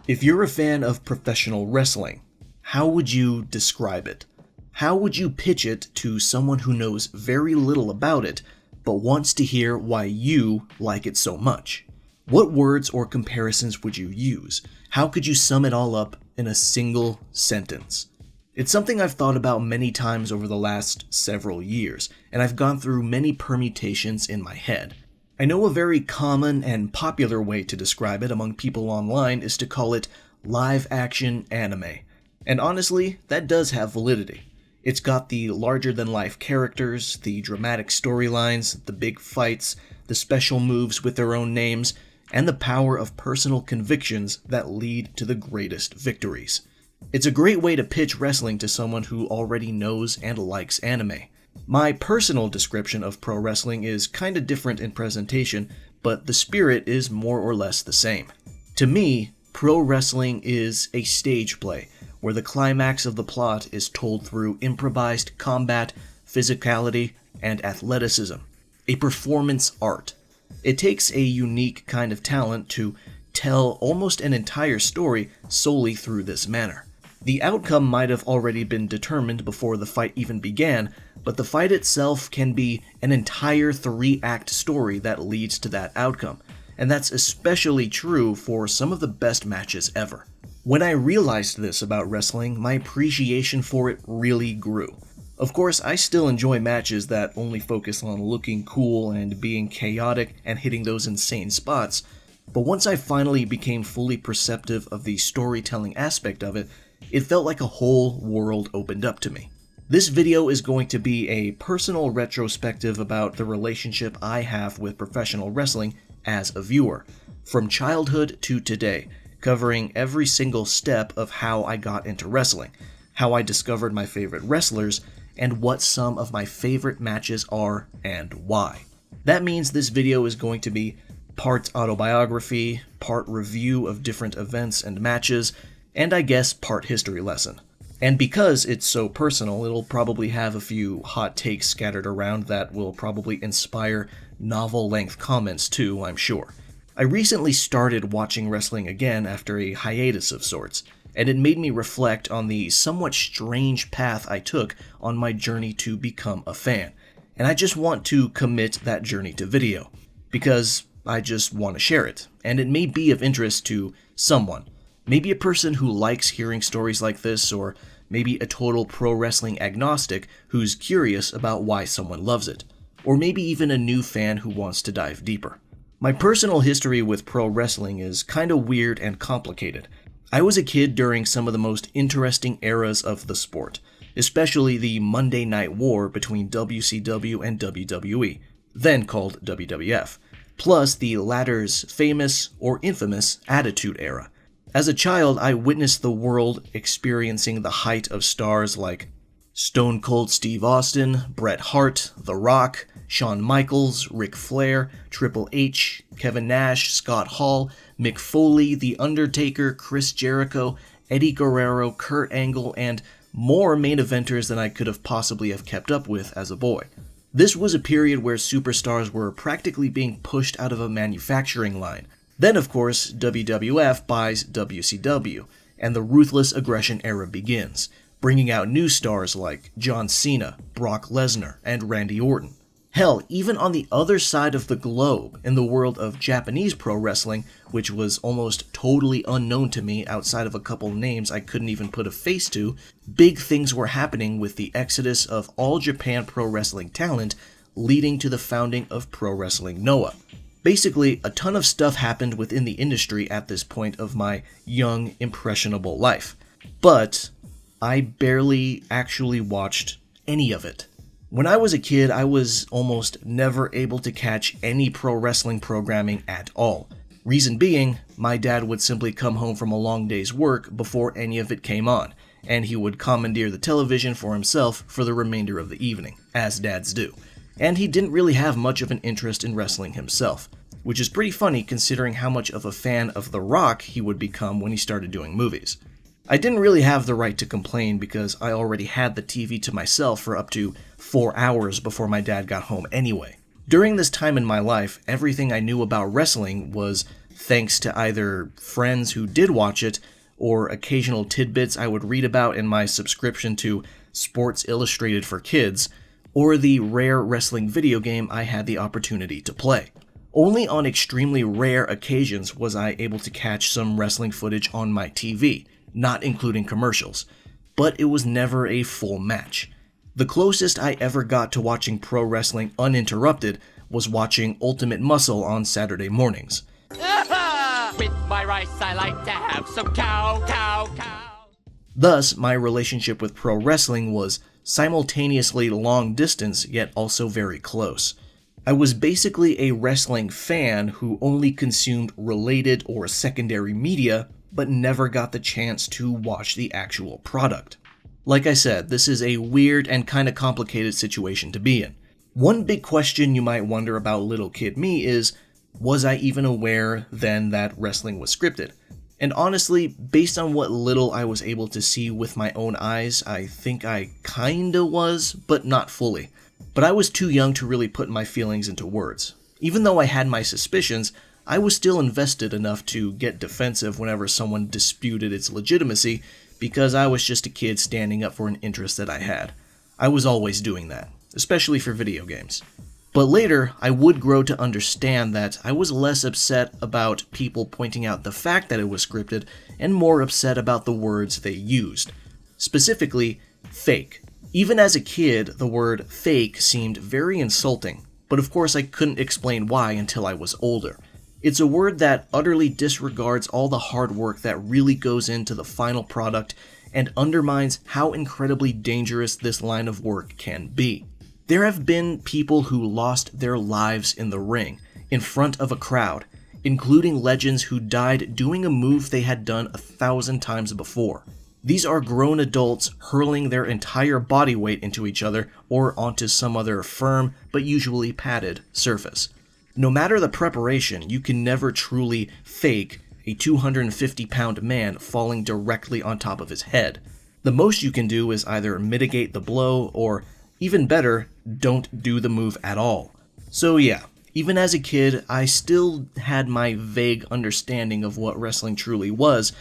If you're a fan of professional wrestling, how would you describe it? How would you pitch it to someone who knows very little about it, but wants to hear why you like it so much? What words or comparisons would you use? How could you sum it all up in a single sentence? It's something I've thought about many times over the last several years, and I've gone through many permutations in my head. I know a very common and popular way to describe it among people online is to call it live-action anime. And honestly, that does have validity. It's got the larger-than-life characters, the dramatic storylines, the big fights, the special moves with their own names, and the power of personal convictions that lead to the greatest victories. It's a great way to pitch wrestling to someone who already knows and likes anime. My personal description of pro wrestling is kinda different in presentation, but the spirit is more or less the same. To me, pro wrestling is a stage play, where the climax of the plot is told through improvised combat, physicality, and athleticism. A performance art. It takes a unique kind of talent to tell almost an entire story solely through this manner. The outcome might have already been determined before the fight even began, but the fight itself can be an entire 3-act story that leads to that outcome, and that's especially true for some of the best matches ever. When I realized this about wrestling, my appreciation for it really grew. Of course, I still enjoy matches that only focus on looking cool and being chaotic and hitting those insane spots, but once I finally became fully perceptive of the storytelling aspect of it, it felt like a whole world opened up to me. This video is going to be a personal retrospective about the relationship I have with professional wrestling as a viewer, from childhood to today, covering every single step of how I got into wrestling, how I discovered my favorite wrestlers, and what some of my favorite matches are and why. That means this video is going to be part autobiography, part review of different events and matches, and I guess part history lesson. And because it's so personal, it'll probably have a few hot takes scattered around that will probably inspire novel-length comments too, I'm sure. I recently started watching wrestling again after a hiatus of sorts, and it made me reflect on the somewhat strange path I took on my journey to become a fan. And I just want to commit that journey to video, because I just want to share it, and it may be of interest to someone. Maybe a person who likes hearing stories like this, or maybe a total pro wrestling agnostic who's curious about why someone loves it, or maybe even a new fan who wants to dive deeper. My personal history with pro wrestling is kinda weird and complicated. I was a kid during some of the most interesting eras of the sport, especially the Monday Night War between WCW and WWE, then called WWF, plus the latter's famous or infamous Attitude Era. As a child, I witnessed the world experiencing the height of stars like Stone Cold Steve Austin, Bret Hart, The Rock, Shawn Michaels, Ric Flair, Triple H, Kevin Nash, Scott Hall, Mick Foley, The Undertaker, Chris Jericho, Eddie Guerrero, Kurt Angle, and more main eventers than I could have possibly have kept up with as a boy. This was a period where superstars were practically being pushed out of a manufacturing line. Then, of course, WWF buys WCW, and the ruthless aggression era begins, bringing out new stars like John Cena, Brock Lesnar, and Randy Orton. Hell, even on the other side of the globe, in the world of Japanese pro wrestling, which was almost totally unknown to me outside of a couple names I couldn't even put a face to, big things were happening with the exodus of all Japan pro wrestling talent, leading to the founding of Pro Wrestling Noah. Basically, a ton of stuff happened within the industry at this point of my young, impressionable life. But I barely actually watched any of it. When I was a kid, I was almost never able to catch any pro wrestling programming at all. Reason being, my dad would simply come home from a long day's work before any of it came on, and he would commandeer the television for himself for the remainder of the evening, as dads do. And he didn't really have much of an interest in wrestling himself, which is pretty funny considering how much of a fan of The Rock he would become when he started doing movies. I didn't really have the right to complain because I already had the TV to myself for up to 4 hours before my dad got home anyway. During this time in my life, everything I knew about wrestling was thanks to either friends who did watch it or occasional tidbits I would read about in my subscription to Sports Illustrated for Kids, or the rare wrestling video game I had the opportunity to play. Only on extremely rare occasions was I able to catch some wrestling footage on my TV, not including commercials, but it was never a full match. The closest I ever got to watching pro wrestling uninterrupted was watching Ultimate Muscle on Saturday mornings. With my rice, I like to have some cow. Thus, my relationship with pro wrestling was simultaneously long distance, yet also very close. I was basically a wrestling fan who only consumed related or secondary media, but never got the chance to watch the actual product. Like I said, this is a weird and kinda complicated situation to be in. One big question you might wonder about little kid me is, was I even aware then that wrestling was scripted? And honestly, based on what little I was able to see with my own eyes, I think I kinda was, but not fully. But I was too young to really put my feelings into words. Even though I had my suspicions, I was still invested enough to get defensive whenever someone disputed its legitimacy, because I was just a kid standing up for an interest that I had. I was always doing that, especially for video games. But later, I would grow to understand that I was less upset about people pointing out the fact that it was scripted and more upset about the words they used. Specifically, fake. Even as a kid, the word fake seemed very insulting, but of course I couldn't explain why until I was older. It's a word that utterly disregards all the hard work that really goes into the final product and undermines how incredibly dangerous this line of work can be. There have been people who lost their lives in the ring, in front of a crowd, including legends who died doing a move they had done 1,000 times before. These are grown adults hurling their entire body weight into each other or onto some other firm, but usually padded, surface. No matter the preparation, you can never truly fake a 250-pound man falling directly on top of his head. The most you can do is either mitigate the blow or, even better, don't do the move at all. So yeah, even as a kid, I still had my vague understanding of what wrestling truly was,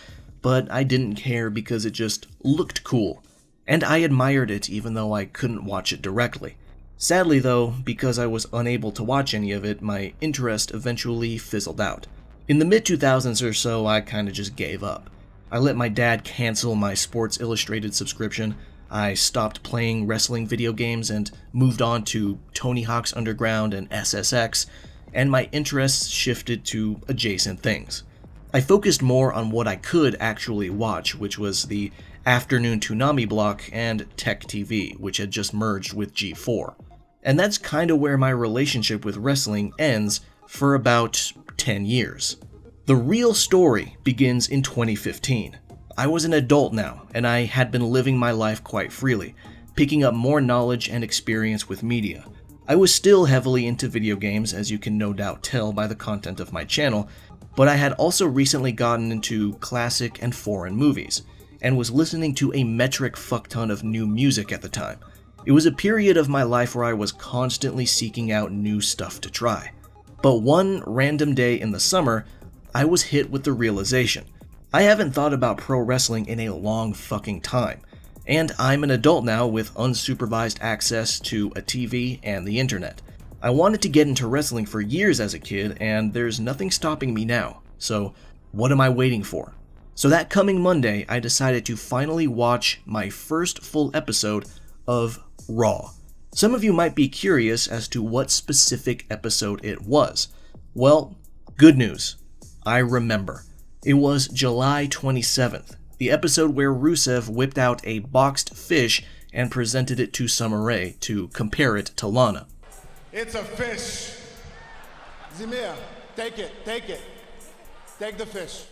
but I didn't care because it just looked cool. And I admired it even though I couldn't watch it directly. Sadly though, because I was unable to watch any of it, my interest eventually fizzled out. In the mid-2000s or so, I kinda just gave up. I let my dad cancel my Sports Illustrated subscription, I stopped playing wrestling video games and moved on to Tony Hawk's Underground and SSX, and my interests shifted to adjacent things. I focused more on what I could actually watch, which was the afternoon Toonami block and Tech TV, which had just merged with G4. And that's kinda where my relationship with wrestling ends for about 10 years. The real story begins in 2015. I was an adult now, and I had been living my life quite freely, picking up more knowledge and experience with media. I was still heavily into video games, as you can no doubt tell by the content of my channel, but I had also recently gotten into classic and foreign movies, and was listening to a metric fuckton of new music at the time. It was a period of my life where I was constantly seeking out new stuff to try. But one random day in the summer, I was hit with the realization: I haven't thought about pro wrestling in a long fucking time, and I'm an adult now with unsupervised access to a TV and the internet. I wanted to get into wrestling for years as a kid, and there's nothing stopping me now, so what am I waiting for? So that coming Monday, I decided to finally watch my first full episode of Raw. Some of you might be curious as to what specific episode it was. Well, good news. I remember. It was July 27th, the episode where Rusev whipped out a boxed fish and presented it to Summer Rae to compare it to Lana. It's a fish. Zemir, take it. Take the fish.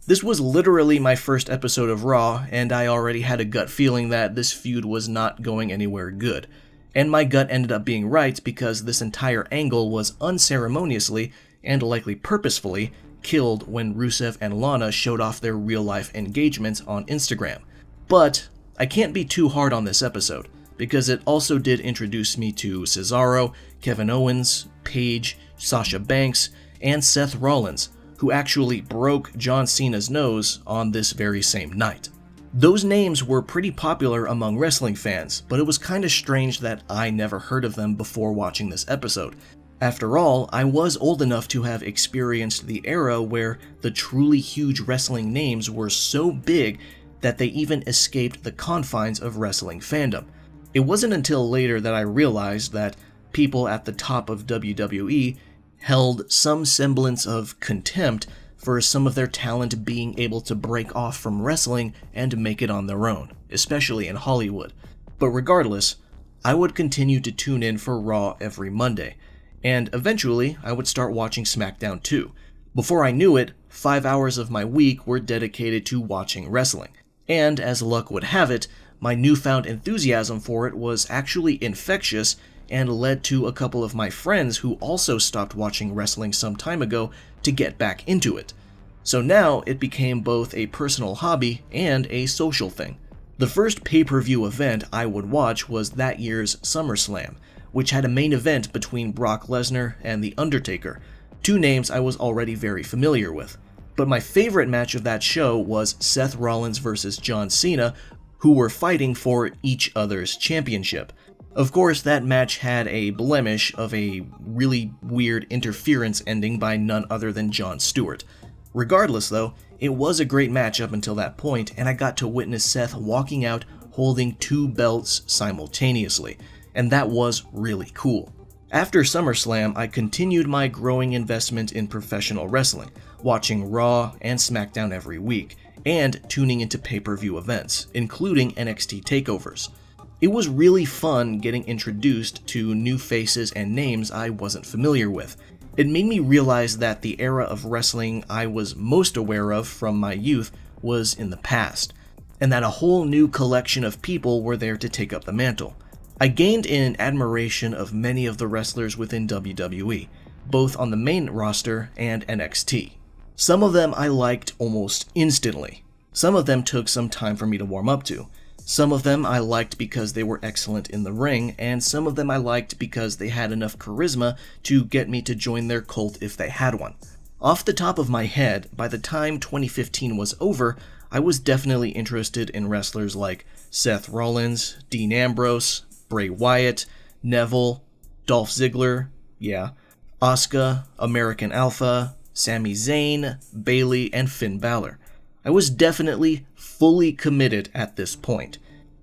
This was literally my first episode of Raw, and I already had a gut feeling that this feud was not going anywhere good. And my gut ended up being right because this entire angle was unceremoniously, and likely purposefully, killed when Rusev and Lana showed off their real-life engagements on Instagram. But I can't be too hard on this episode, because it also did introduce me to Cesaro, Kevin Owens, Paige, Sasha Banks, and Seth Rollins, who actually broke John Cena's nose on this very same night. Those names were pretty popular among wrestling fans, but it was kinda strange that I never heard of them before watching this episode. After all, I was old enough to have experienced the era where the truly huge wrestling names were so big that they even escaped the confines of wrestling fandom. It wasn't until later that I realized that people at the top of WWE held some semblance of contempt for some of their talent being able to break off from wrestling and make it on their own, especially in Hollywood. But regardless, I would continue to tune in for Raw every Monday, and eventually I would start watching SmackDown too. Before I knew it, 5 hours of my week were dedicated to watching wrestling, and as luck would have it, my newfound enthusiasm for it was actually infectious and led to a couple of my friends who also stopped watching wrestling some time ago to get back into it. So now it became both a personal hobby and a social thing. The first pay-per-view event I would watch was that year's SummerSlam, which had a main event between Brock Lesnar and The Undertaker, two names I was already very familiar with. But my favorite match of that show was Seth Rollins versus John Cena, who were fighting for each other's championship. Of course, that match had a blemish of a really weird interference ending by none other than Jon Stewart. Regardless though, it was a great match up until that point, and I got to witness Seth walking out holding two belts simultaneously, and that was really cool. After SummerSlam, I continued my growing investment in professional wrestling, watching Raw and SmackDown every week, and tuning into pay-per-view events, including NXT takeovers. It was really fun getting introduced to new faces and names I wasn't familiar with. It made me realize that the era of wrestling I was most aware of from my youth was in the past, and that a whole new collection of people were there to take up the mantle. I gained in admiration of many of the wrestlers within WWE, both on the main roster and NXT. Some of them I liked almost instantly. Some of them took some time for me to warm up to. Some of them I liked because they were excellent in the ring, and some of them I liked because they had enough charisma to get me to join their cult if they had one. Off the top of my head, by the time 2015 was over, I was definitely interested in wrestlers like Seth Rollins, Dean Ambrose, Bray Wyatt, Neville, Dolph Ziggler, Asuka, American Alpha, Sami Zayn, Bayley, and Finn Balor. I was definitely fully committed at this point.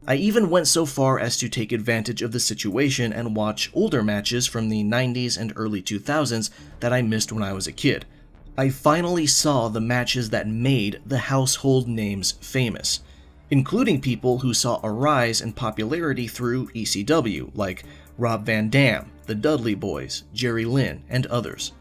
I even went so far as to take advantage of the situation and watch older matches from the 90s and early 2000s that I missed when I was a kid. I finally saw the matches that made the household names famous, including people who saw a rise in popularity through ECW, like Rob Van Dam, the Dudley Boys, Jerry Lynn, and others.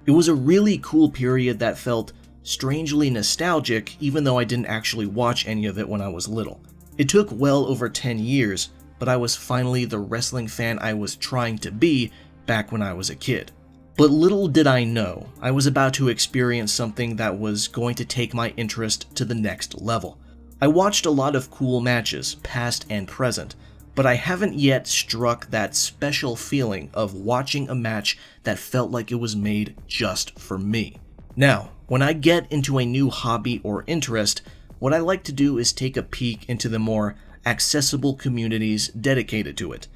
It was a really cool period that felt strangely nostalgic, even though I didn't actually watch any of it when I was little. It took well over 10 years, but I was finally the wrestling fan I was trying to be back when I was a kid. But little did I know, I was about to experience something that was going to take my interest to the next level. I watched a lot of cool matches, past and present, but I haven't yet struck that special feeling of watching a match that felt like it was made just for me. Now, when I get into a new hobby or interest, what I like to do is take a peek into the more accessible communities dedicated to it.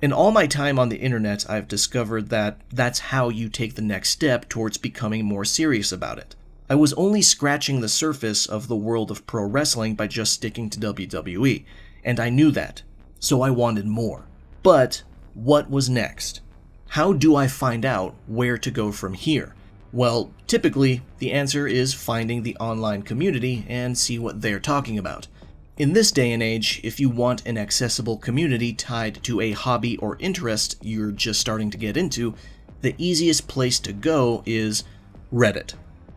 In all my time on the internet, I've discovered that that's how you take the next step towards becoming more serious about it. I was only scratching the surface of the world of pro wrestling by just sticking to WWE, and I knew that, so I wanted more. But what was next? How do I find out where to go from here? Well, typically, the answer is finding the online community and see what they're talking about. In this day and age, if you want an accessible community tied to a hobby or interest you're just starting to get into, the easiest place to go is Reddit.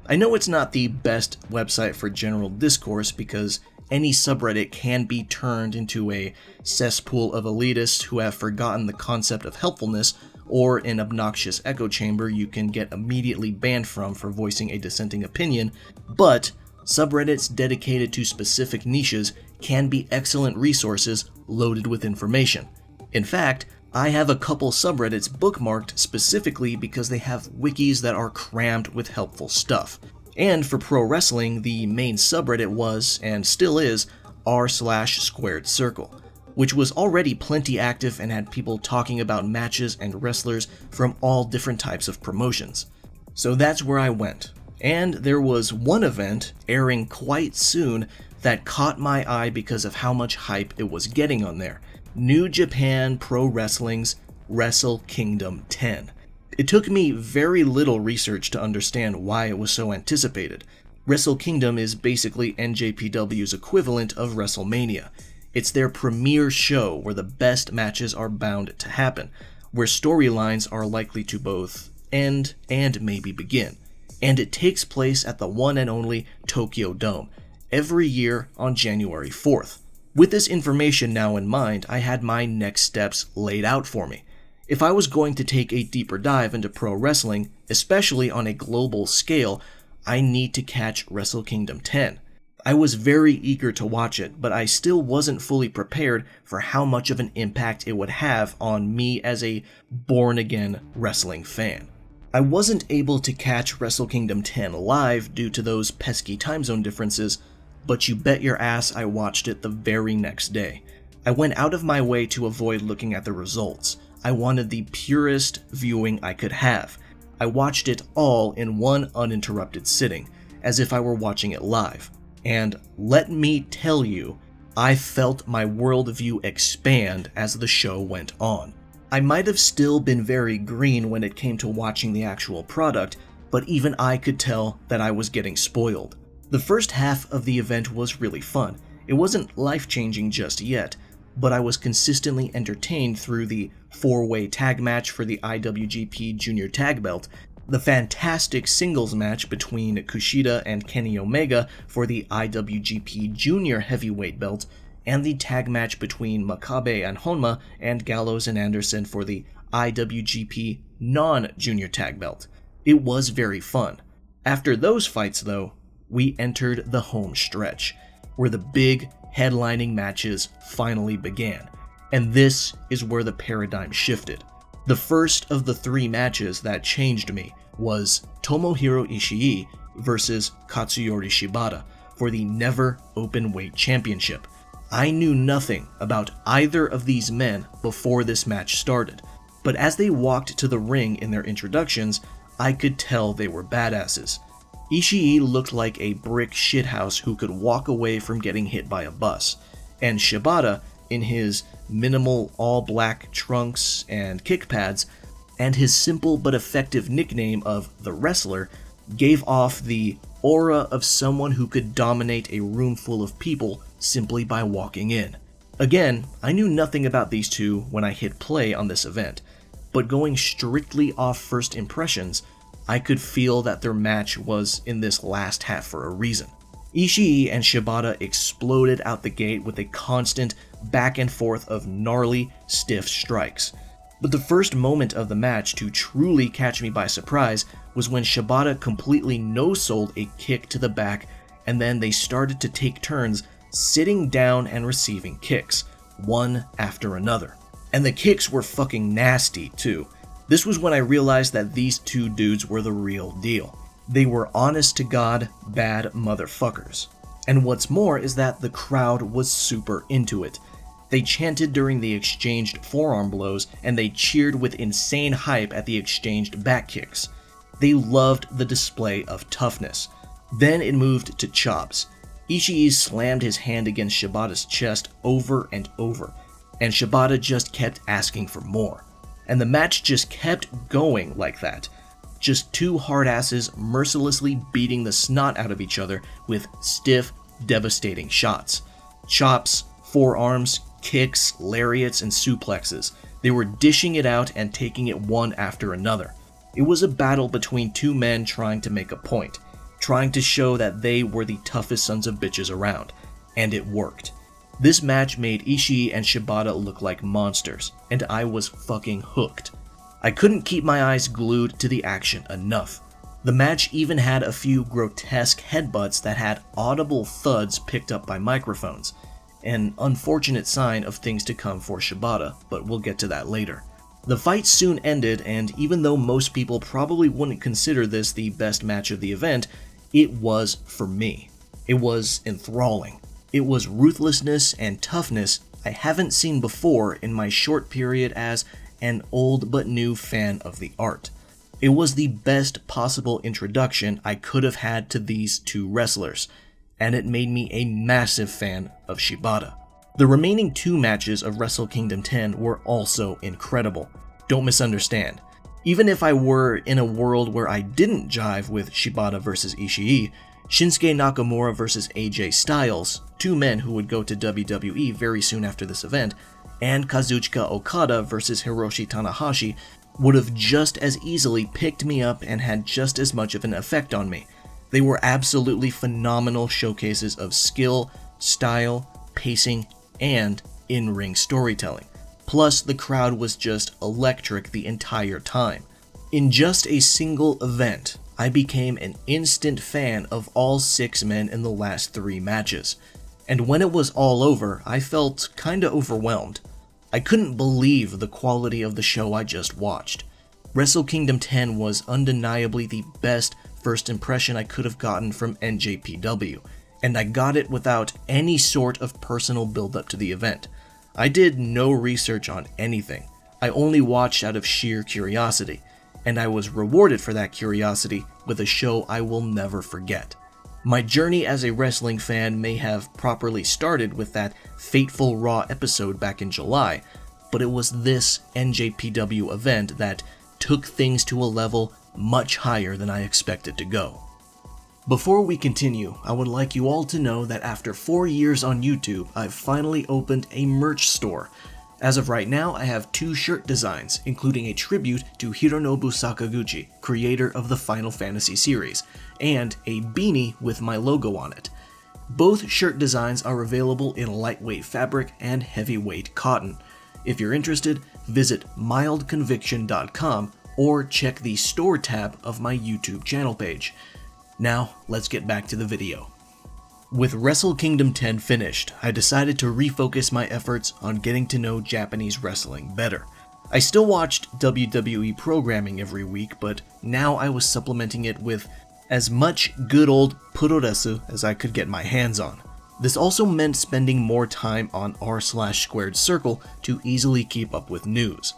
I know it's not the best website for general discourse because any subreddit can be turned into a cesspool of elitists who have forgotten the concept of helpfulness, or an obnoxious echo chamber you can get immediately banned from for voicing a dissenting opinion, but subreddits dedicated to specific niches can be excellent resources loaded with information. In fact, I have a couple subreddits bookmarked specifically because they have wikis that are crammed with helpful stuff. And for pro wrestling, the main subreddit was, and still is, r/squared circle, which was already plenty active and had people talking about matches and wrestlers from all different types of promotions. So that's where I went. And there was one event airing quite soon that caught my eye because of how much hype it was getting on there. New Japan Pro Wrestling's Wrestle Kingdom 10. It took me very little research to understand why it was so anticipated. Wrestle Kingdom is basically NJPW's equivalent of WrestleMania. It's their premier show where the best matches are bound to happen, where storylines are likely to both end and maybe begin. And it takes place at the one and only Tokyo Dome, every year on January 4th. With this information now in mind, I had my next steps laid out for me. If I was going to take a deeper dive into pro wrestling, especially on a global scale, I need to catch Wrestle Kingdom 10. I was very eager to watch it, but I still wasn't fully prepared for how much of an impact it would have on me as a born-again wrestling fan. I wasn't able to catch Wrestle Kingdom 10 live due to those pesky time zone differences, but you bet your ass I watched it the very next day. I went out of my way to avoid looking at the results. I wanted the purest viewing I could have. I watched it all in one uninterrupted sitting, as if I were watching it live. And let me tell you, I felt my worldview expand as the show went on. I might have still been very green when it came to watching the actual product, but even I could tell that I was getting spoiled. The first half of the event was really fun. It wasn't life-changing just yet, but I was consistently entertained through the 4-way tag match for the IWGP Junior Tag Belt, the fantastic singles match between Kushida and Kenny Omega for the IWGP Junior Heavyweight Belt, and the tag match between Makabe and Honma and Gallows and Anderson for the IWGP Non-Junior Tag Belt. It was very fun. After those fights, though, we entered the home stretch, where the big headlining matches finally began, and this is where the paradigm shifted. The first of the 3 matches that changed me was Tomohiro Ishii versus Katsuyori Shibata for the Never Openweight Championship. I knew nothing about either of these men before this match started, but as they walked to the ring in their introductions, I could tell they were badasses. Ishii looked like a brick shithouse who could walk away from getting hit by a bus, and Shibata, in his minimal all-black trunks and kick pads, and his simple but effective nickname of The Wrestler, gave off the aura of someone who could dominate a room full of people simply by walking in. Again, I knew nothing about these two when I hit play on this event, but going strictly off first impressions, I could feel that their match was in this last half for a reason. Ishii and Shibata exploded out the gate with a constant back and forth of gnarly, stiff strikes. But the first moment of the match to truly catch me by surprise was when Shibata completely no-sold a kick to the back, and then they started to take turns sitting down and receiving kicks, one after another. And the kicks were fucking nasty too. This was when I realized that these two dudes were the real deal. They were honest to God bad motherfuckers. And what's more is that the crowd was super into it. They chanted during the exchanged forearm blows, and they cheered with insane hype at the exchanged back kicks. They loved the display of toughness. Then it moved to chops. Ishii slammed his hand against Shibata's chest over and over, and Shibata just kept asking for more. And the match just kept going like that. Just two hardasses mercilessly beating the snot out of each other with stiff, devastating shots. Chops, forearms, kicks, lariats, and suplexes. They were dishing it out and taking it one after another. It was a battle between two men trying to make a point, trying to show that they were the toughest sons of bitches around. And it worked. This match made Ishii and Shibata look like monsters, and I was fucking hooked. I couldn't keep my eyes glued to the action enough. The match even had a few grotesque headbutts that had audible thuds picked up by microphones, an unfortunate sign of things to come for Shibata, but we'll get to that later. The fight soon ended, and even though most people probably wouldn't consider this the best match of the event, It was for me. It was enthralling. It was ruthlessness and toughness I haven't seen before in my short period as an old but new fan of the art. It was the best possible introduction I could have had to these two wrestlers, and it made me a massive fan of Shibata. The remaining 2 matches of Wrestle Kingdom 10 were also incredible. Don't misunderstand. Even if I were in a world where I didn't jive with Shibata vs Ishii, Shinsuke Nakamura vs AJ Styles, 2 men who would go to WWE very soon after this event, and Kazuchika Okada vs Hiroshi Tanahashi would have just as easily picked me up and had just as much of an effect on me. They were absolutely phenomenal showcases of skill, style, pacing, and in-ring storytelling. Plus, the crowd was just electric the entire time. In just a single event, I became an instant fan of all 6 men in the last 3 matches. And when it was all over, I felt kinda overwhelmed. I couldn't believe the quality of the show I just watched. Wrestle Kingdom 10 was undeniably the best first impression I could have gotten from NJPW, and I got it without any sort of personal build-up to the event. I did no research on anything. I only watched out of sheer curiosity, and I was rewarded for that curiosity with a show I will never forget. My journey as a wrestling fan may have properly started with that fateful Raw episode back in July, but it was this NJPW event that took things to a level much higher than I expected to go. Before we continue, I would like you all to know that after 4 years on YouTube, I've finally opened a merch store. As of right now, I have 2 shirt designs, including a tribute to Hironobu Sakaguchi, creator of the Final Fantasy series, and a beanie with my logo on it. Both shirt designs are available in lightweight fabric and heavyweight cotton. If you're interested, visit mildconviction.com or check the store tab of my YouTube channel page. Now, let's get back to the video. With Wrestle Kingdom 10 finished, I decided to refocus my efforts on getting to know Japanese wrestling better. I still watched WWE programming every week, but now I was supplementing it with as much good old puroresu as I could get my hands on. This also meant spending more time on r/squared circle to easily keep up with news.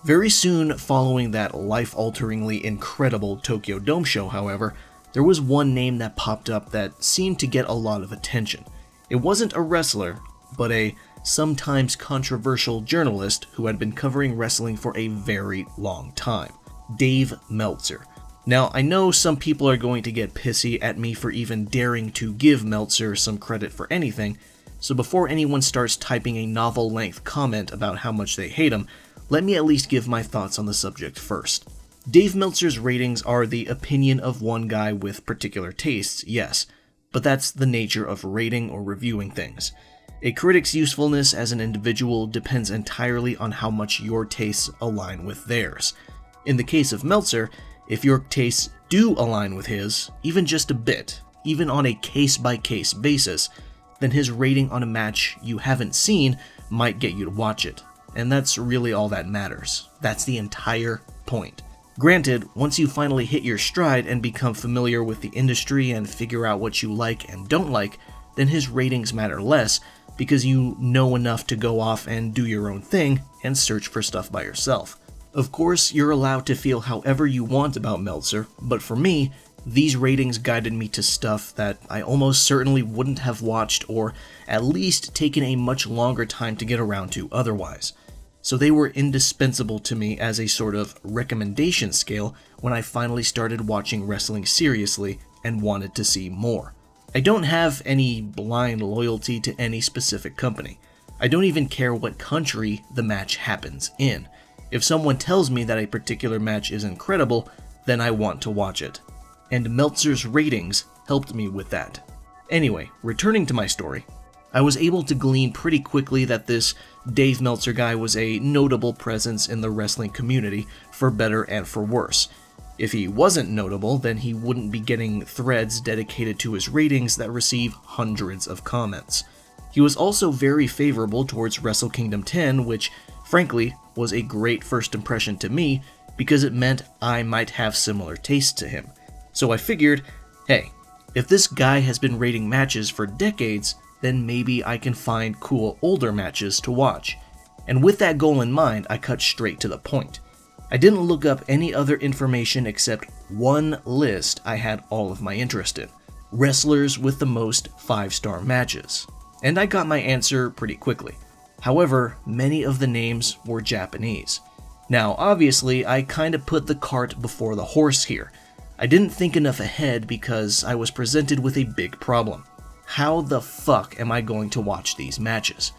Very soon following that life-alteringly incredible Tokyo Dome show, however, there was one name that popped up that seemed to get a lot of attention. It wasn't a wrestler, but a sometimes controversial journalist who had been covering wrestling for a very long time. Dave Meltzer. Now, I know some people are going to get pissy at me for even daring to give Meltzer some credit for anything, so before anyone starts typing a novel-length comment about how much they hate him, let me at least give my thoughts on the subject first. Dave Meltzer's ratings are the opinion of one guy with particular tastes, yes, but that's the nature of rating or reviewing things. A critic's usefulness as an individual depends entirely on how much your tastes align with theirs. In the case of Meltzer, if your tastes do align with his, even just a bit, even on a case-by-case basis, then his rating on a match you haven't seen might get you to watch it. And that's really all that matters. That's the entire point. Granted, once you finally hit your stride and become familiar with the industry and figure out what you like and don't like, then his ratings matter less because you know enough to go off and do your own thing and search for stuff by yourself. Of course, you're allowed to feel however you want about Meltzer, but for me, these ratings guided me to stuff that I almost certainly wouldn't have watched or at least taken a much longer time to get around to otherwise. So they were indispensable to me as a sort of recommendation scale when I finally started watching wrestling seriously and wanted to see more. I don't have any blind loyalty to any specific company. I don't even care what country the match happens in. If someone tells me that a particular match is incredible, then I want to watch it. And Meltzer's ratings helped me with that. Anyway, returning to my story, I was able to glean pretty quickly that this Dave Meltzer guy was a notable presence in the wrestling community, for better and for worse. If he wasn't notable, then he wouldn't be getting threads dedicated to his ratings that receive hundreds of comments. He was also very favorable towards Wrestle Kingdom 10, which, frankly, was a great first impression to me because it meant I might have similar tastes to him. So I figured, hey, If this guy has been rating matches for decades, then maybe I can find cool older matches to watch. And with that goal in mind, I cut straight to the point. I didn't look up any other information except one list I had all of my interest in: wrestlers with the most 5-star matches. And I got my answer pretty quickly. However, many of the names were Japanese. Now, obviously, I kinda put the cart before the horse here. I didn't think enough ahead because I was presented with a big problem. How the fuck am I going to watch these matches?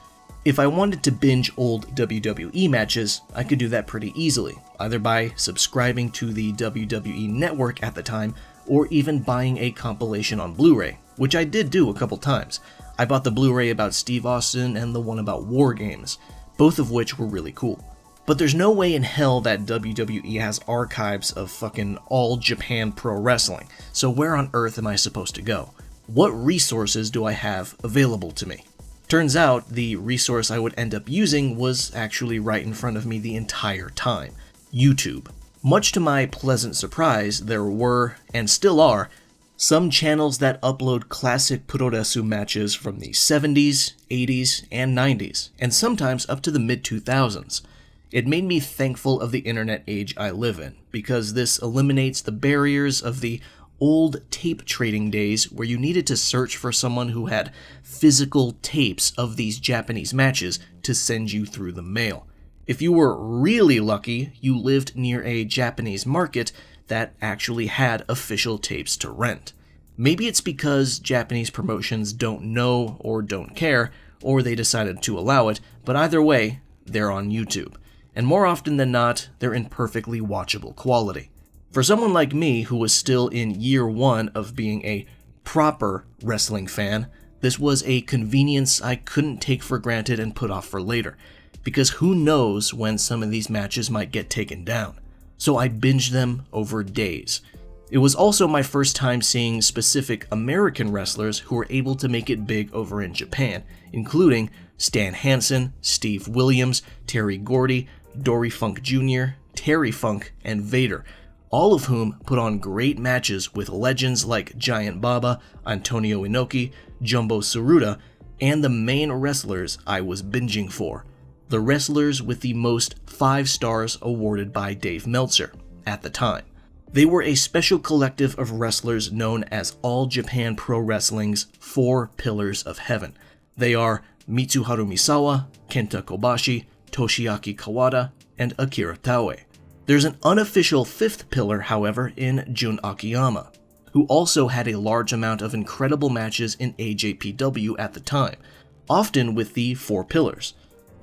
If I wanted to binge old WWE matches, I could do that pretty easily, either by subscribing to the WWE Network at the time, or even buying a compilation on Blu-ray, which I did do a couple times. I bought the Blu-ray about Steve Austin and the one about War Games, both of which were really cool. But there's no way in hell that WWE has archives of fucking all Japan Pro Wrestling, so where on earth am I supposed to go? What resources do I have available to me? Turns out, the resource I would end up using was actually right in front of me the entire time: YouTube. Much to my pleasant surprise, there were, and still are, some channels that upload classic Puroresu matches from the 70s, 80s, and 90s, and sometimes up to the mid-2000s. It made me thankful of the internet age I live in, because this eliminates the barriers of the old tape trading days where you needed to search for someone who had physical tapes of these Japanese matches to send you through the mail. If you were really lucky, you lived near a Japanese market that actually had official tapes to rent. Maybe it's because Japanese promotions don't know or don't care, or they decided to allow it, but either way, they're on YouTube. And more often than not, they're in perfectly watchable quality. For someone like me who was still in year one of being a proper wrestling fan, this was a convenience I couldn't take for granted and put off for later, because who knows when some of these matches might get taken down. So I binged them over days. It was also my first time seeing specific American wrestlers who were able to make it big over in Japan, including Stan Hansen, Steve Williams, Terry Gordy, Dory Funk Jr., Terry Funk, and Vader, all of whom put on great matches with legends like Giant Baba, Antonio Inoki, Jumbo Tsuruta, and the main wrestlers I was binging for, the wrestlers with the most 5 stars awarded by Dave Meltzer at the time. They were a special collective of wrestlers known as All Japan Pro Wrestling's 4 Pillars of Heaven. They are Mitsuharu Misawa, Kenta Kobashi, Toshiaki Kawada, and Akira Taue. There's an unofficial 5th pillar, however, in Jun Akiyama, who also had a large amount of incredible matches in AJPW at the time, often with the 4 pillars.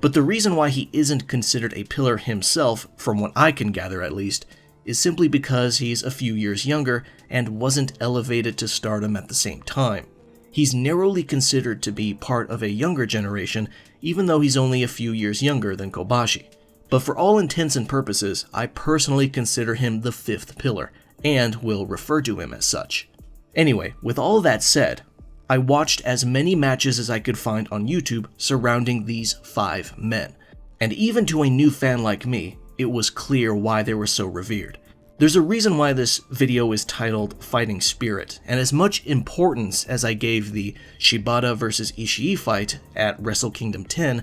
But the reason why he isn't considered a pillar himself, from what I can gather at least, is simply because he's a few years younger and wasn't elevated to stardom at the same time. He's narrowly considered to be part of a younger generation, even though he's only a few years younger than Kobashi. But for all intents and purposes, I personally consider him the 5th pillar, and will refer to him as such. Anyway, with all that said, I watched as many matches as I could find on YouTube surrounding these 5 men. And even to a new fan like me, it was clear why they were so revered. There's a reason why this video is titled Fighting Spirit, and as much importance as I gave the Shibata vs Ishii fight at Wrestle Kingdom 10,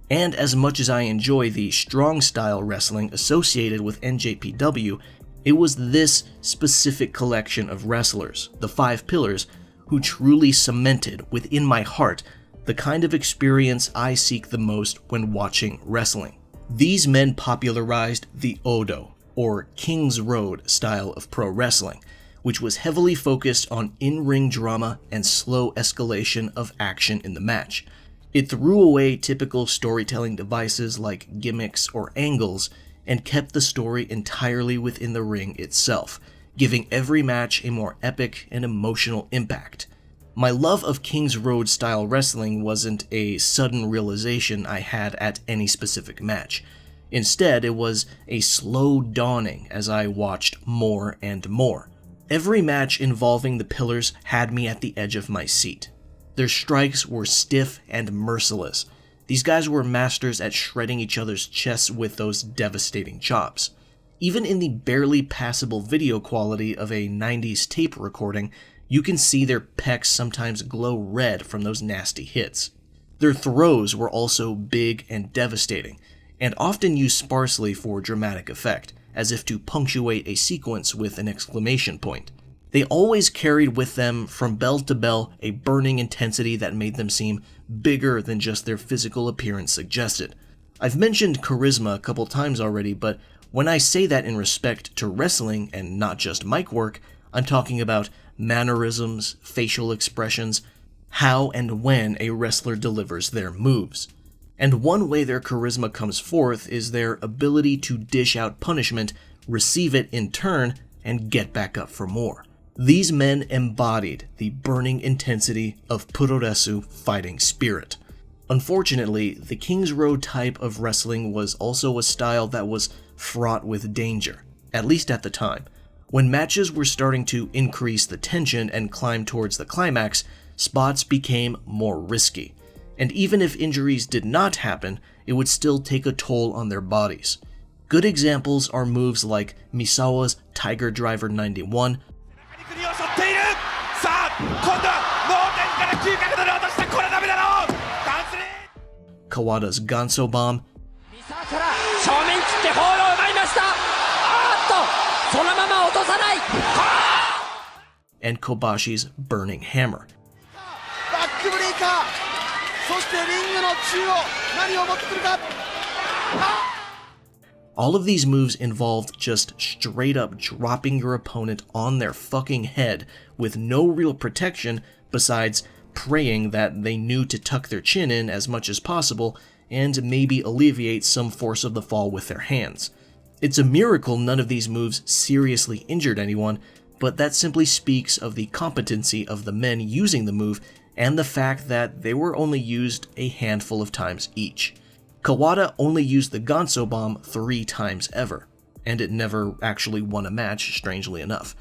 and as much as I enjoy the strong style wrestling associated with NJPW, it was this specific collection of wrestlers, the 5 pillars, who truly cemented within my heart the kind of experience I seek the most when watching wrestling. These men popularized the Odo, or King's Road style of pro wrestling, which was heavily focused on in-ring drama and slow escalation of action in the match. It threw away typical storytelling devices like gimmicks or angles and kept the story entirely within the ring itself, giving every match a more epic and emotional impact. My love of King's Road style wrestling wasn't a sudden realization I had at any specific match. Instead, it was a slow dawning as I watched more and more. Every match involving the pillars had me at the edge of my seat. Their strikes were stiff and merciless. These guys were masters at shredding each other's chests with those devastating chops. Even in the barely passable video quality of a 90s tape recording, You can see their pecs sometimes glow red from those nasty hits. Their throws were also big and devastating, and often used sparsely for dramatic effect, as if to punctuate a sequence with an exclamation point. They always carried with them, from bell to bell, a burning intensity that made them seem bigger than just their physical appearance suggested. I've mentioned charisma a couple times already, but when I say that in respect to wrestling and not just mic work, I'm talking about mannerisms, facial expressions, how and when a wrestler delivers their moves. And one way their charisma comes forth is their ability to dish out punishment, receive it in turn, and get back up for more. These men embodied the burning intensity of puroresu fighting spirit. Unfortunately, the King's Road type of wrestling was also a style that was fraught with danger, at least at the time. When matches were starting to increase the tension and climb towards the climax, spots became more risky. And even if injuries did not happen, it would still take a toll on their bodies. Good examples are moves like Misawa's Tiger Driver 91, Kawada's Ganso Bomb, and Kobashi's Burning Hammer. All of these moves involved just straight up dropping your opponent on their fucking head with no real protection besides praying that they knew to tuck their chin in as much as possible and maybe alleviate some force of the fall with their hands. It's a miracle none of these moves seriously injured anyone, but that simply speaks of the competency of the men using the move and the fact that they were only used a handful of times each. Kawada only used the Ganso Bomb 3 times ever, and it never actually won a match, strangely enough.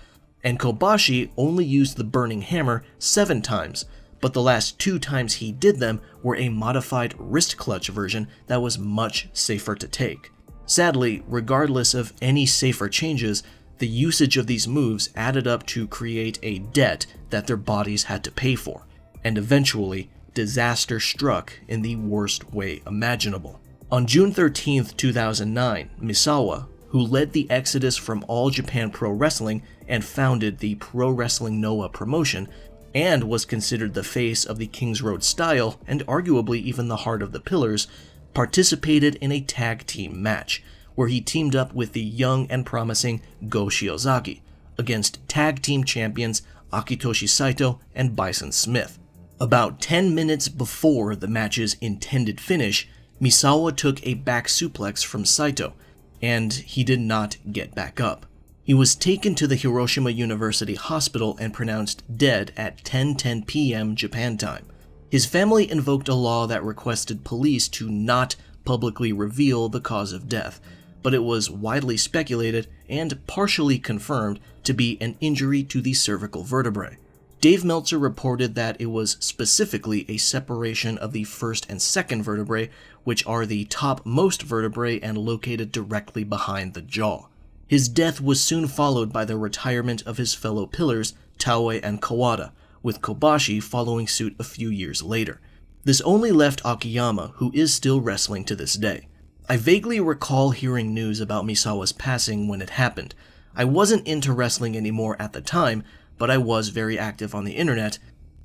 And Kobashi only used the Burning Hammer 7 times, but the last 2 times he did them were a modified wrist clutch version that was much safer to take. Sadly, regardless of any safer changes, the usage of these moves added up to create a debt that their bodies had to pay for, and eventually, disaster struck in the worst way imaginable. On June 13, 2009, Misawa, who led the exodus from All Japan Pro Wrestling and founded the Pro Wrestling Noah promotion, and was considered the face of the King's Road style and arguably even the heart of the Pillars, participated in a tag team match, where he teamed up with the young and promising Go Shiozaki against tag team champions Akitoshi Saito and Bison Smith. About 10 minutes before the match's intended finish, Misawa took a back suplex from Saito, and he did not get back up. He was taken to the Hiroshima University Hospital and pronounced dead at 10:10 p.m. Japan time. His family invoked a law that requested police to not publicly reveal the cause of death, but it was widely speculated and partially confirmed to be an injury to the cervical vertebrae. Dave Meltzer reported that it was specifically a separation of the first and second vertebrae, which are the topmost vertebrae and located directly behind the jaw. His death was soon followed by the retirement of his fellow Pillars, Taue and Kawada, with Kobashi following suit a few years later. This only left Akiyama, who is still wrestling to this day. I vaguely recall hearing news about Misawa's passing when it happened. I wasn't into wrestling anymore at the time, but I was very active on the internet,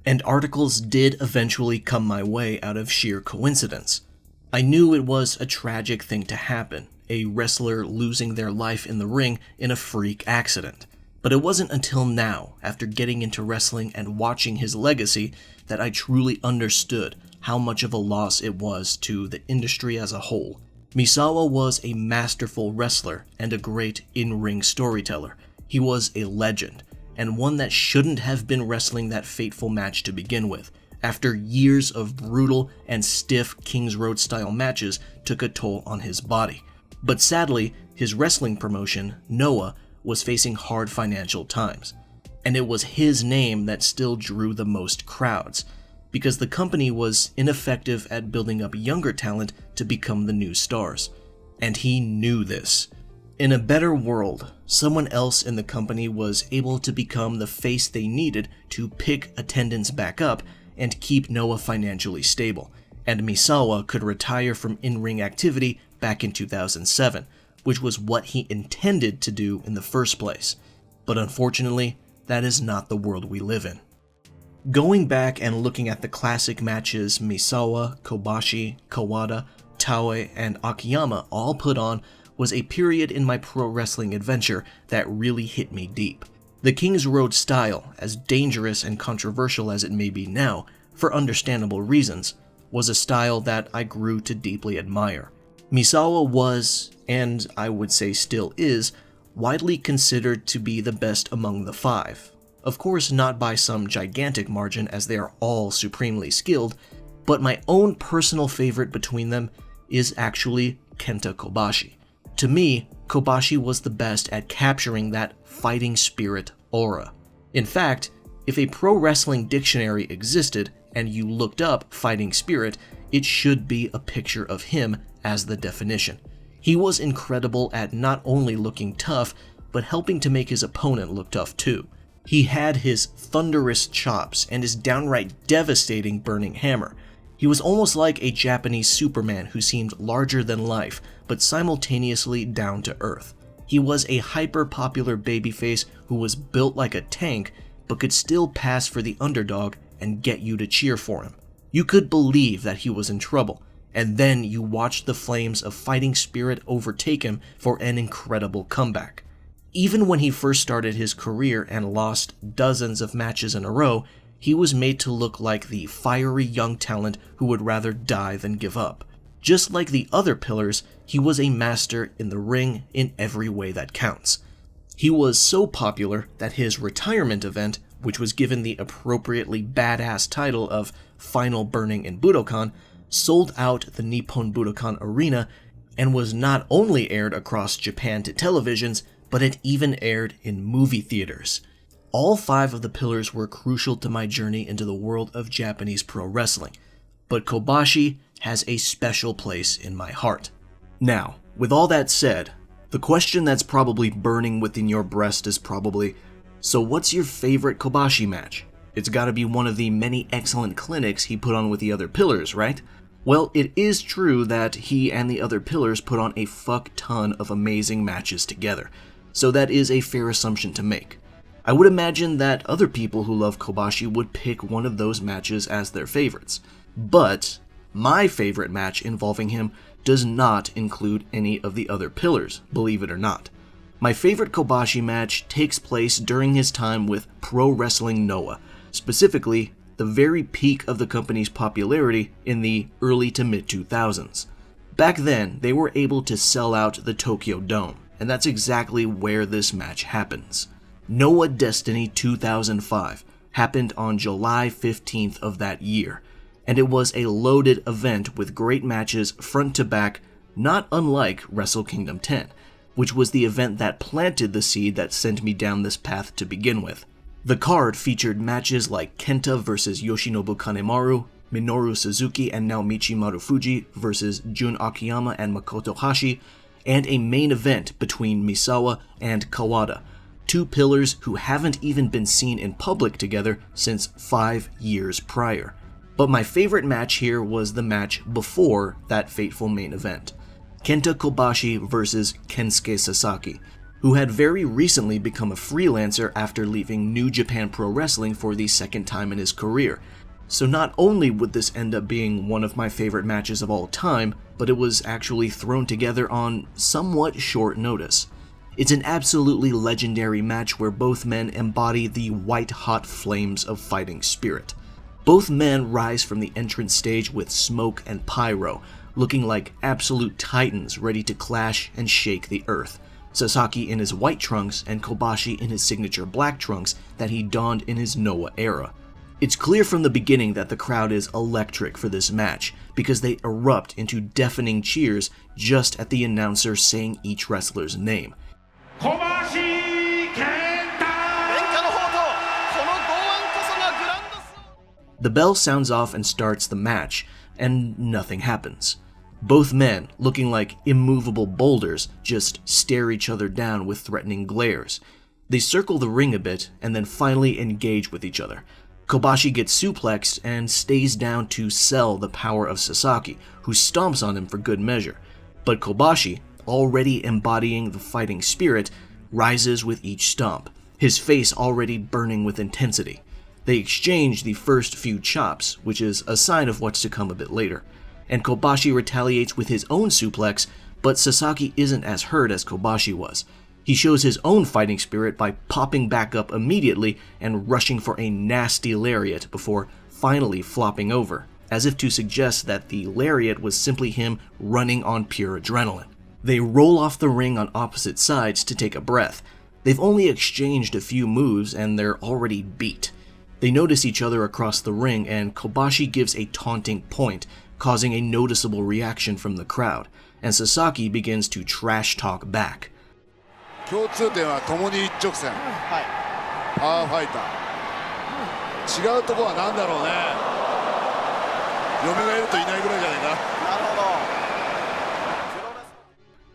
and articles did eventually come my way out of sheer coincidence. I knew it was a tragic thing to happen, a wrestler losing their life in the ring in a freak accident. But it wasn't until now, after getting into wrestling and watching his legacy, that I truly understood how much of a loss it was to the industry as a whole. Misawa was a masterful wrestler and a great in-ring storyteller. He was a legend, and one that shouldn't have been wrestling that fateful match to begin with, after years of brutal and stiff King's Road style matches took a toll on his body. But sadly, his wrestling promotion, Noah, was facing hard financial times, and it was his name that still drew the most crowds, because the company was ineffective at building up younger talent to become the new stars. And he knew this. In a better world, someone else in the company was able to become the face they needed to pick attendance back up and keep Noah financially stable, and Misawa could retire from in-ring activity back in 2007, which was what he intended to do in the first place. But unfortunately, that is not the world we live in. Going back and looking at the classic matches Misawa, Kobashi, Kawada, Taue, and Akiyama all put on was a period in my pro wrestling adventure that really hit me deep. The King's Road style, as dangerous and controversial as it may be now, for understandable reasons, was a style that I grew to deeply admire. Misawa was, and I would say still is, widely considered to be the best among the five. Of course, not by some gigantic margin, as they are all supremely skilled, but my own personal favorite between them is actually Kenta Kobashi. To me, Kobashi was the best at capturing that fighting spirit aura. In fact, if a pro wrestling dictionary existed and you looked up fighting spirit, it should be a picture of him as the definition. He was incredible at not only looking tough, but helping to make his opponent look tough too. He had his thunderous chops and his downright devastating burning hammer. He was almost like a Japanese Superman who seemed larger than life, but simultaneously down to earth. He was a hyper-popular babyface who was built like a tank, but could still pass for the underdog and get you to cheer for him. You could believe that he was in trouble, and then you watched the flames of fighting spirit overtake him for an incredible comeback. Even when he first started his career and lost dozens of matches in a row, he was made to look like the fiery young talent who would rather die than give up. Just like the other pillars, he was a master in the ring in every way that counts. He was so popular that his retirement event, which was given the appropriately badass title of Final Burning in Budokan, sold out the Nippon Budokan Arena and was not only aired across Japan to televisions, but it even aired in movie theaters. All five of the pillars were crucial to my journey into the world of Japanese pro wrestling, but Kobashi has a special place in my heart. Now, with all that said, the question that's probably burning within your breast is probably, so what's your favorite Kobashi match? It's gotta be one of the many excellent clinics he put on with the other pillars, right? Well, it is true that he and the other pillars put on a fuck ton of amazing matches together, so that is a fair assumption to make. I would imagine that other people who love Kobashi would pick one of those matches as their favorites. But my favorite match involving him does not include any of the other pillars, believe it or not. My favorite Kobashi match takes place during his time with Pro Wrestling Noah, specifically the very peak of the company's popularity in the early to mid-2000s. Back then, they were able to sell out the Tokyo Dome, and that's exactly where this match happens. Noah Destiny 2005 happened on July 15th of that year, and it was a loaded event with great matches front to back, not unlike Wrestle Kingdom 10, which was the event that planted the seed that sent me down this path to begin with. The card featured matches like Kenta vs Yoshinobu Kanemaru, Minoru Suzuki and Naomichi Marufuji vs Jun Akiyama and Makoto Hashi, and a main event between Misawa and Kawada, two pillars who haven't even been seen in public together since 5 years prior. But my favorite match here was the match before that fateful main event. Kenta Kobashi vs Kensuke Sasaki, who had very recently become a freelancer after leaving New Japan Pro Wrestling for the second time in his career. So not only would this end up being one of my favorite matches of all time, but it was actually thrown together on somewhat short notice. It's an absolutely legendary match where both men embody the white-hot flames of fighting spirit. Both men rise from the entrance stage with smoke and pyro, looking like absolute titans ready to clash and shake the earth. Sasaki in his white trunks and Kobashi in his signature black trunks that he donned in his Noah era. It's clear from the beginning that the crowd is electric for this match, because they erupt into deafening cheers just at the announcer saying each wrestler's name. Kobashi Kenta! The bell sounds off and starts the match, and nothing happens. Both men, looking like immovable boulders, just stare each other down with threatening glares. They circle the ring a bit and then finally engage with each other. Kobashi gets suplexed and stays down to sell the power of Sasaki, who stomps on him for good measure. But Kobashi, already embodying the fighting spirit, rises with each stomp, his face already burning with intensity. They exchange the first few chops, which is a sign of what's to come a bit later, and Kobashi retaliates with his own suplex, but Sasaki isn't as hurt as Kobashi was. He shows his own fighting spirit by popping back up immediately and rushing for a nasty lariat before finally flopping over, as if to suggest that the lariat was simply him running on pure adrenaline. They roll off the ring on opposite sides to take a breath. They've only exchanged a few moves and they're already beat. They notice each other across the ring and Kobashi gives a taunting point, causing a noticeable reaction from the crowd, and Sasaki begins to trash talk back. 共通点は共に一直線。パワーファイター。違うとこは何だろうね。嫁がいるといないぐらいじゃないか。なるほど。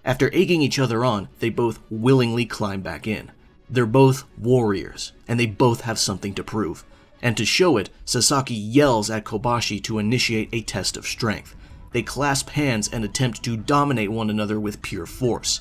After egging each other on, they both willingly climb back in. They're both warriors, and they both have something to prove. And to show it, Sasaki yells at Kobashi to initiate a test of strength. They clasp hands and attempt to dominate one another with pure force.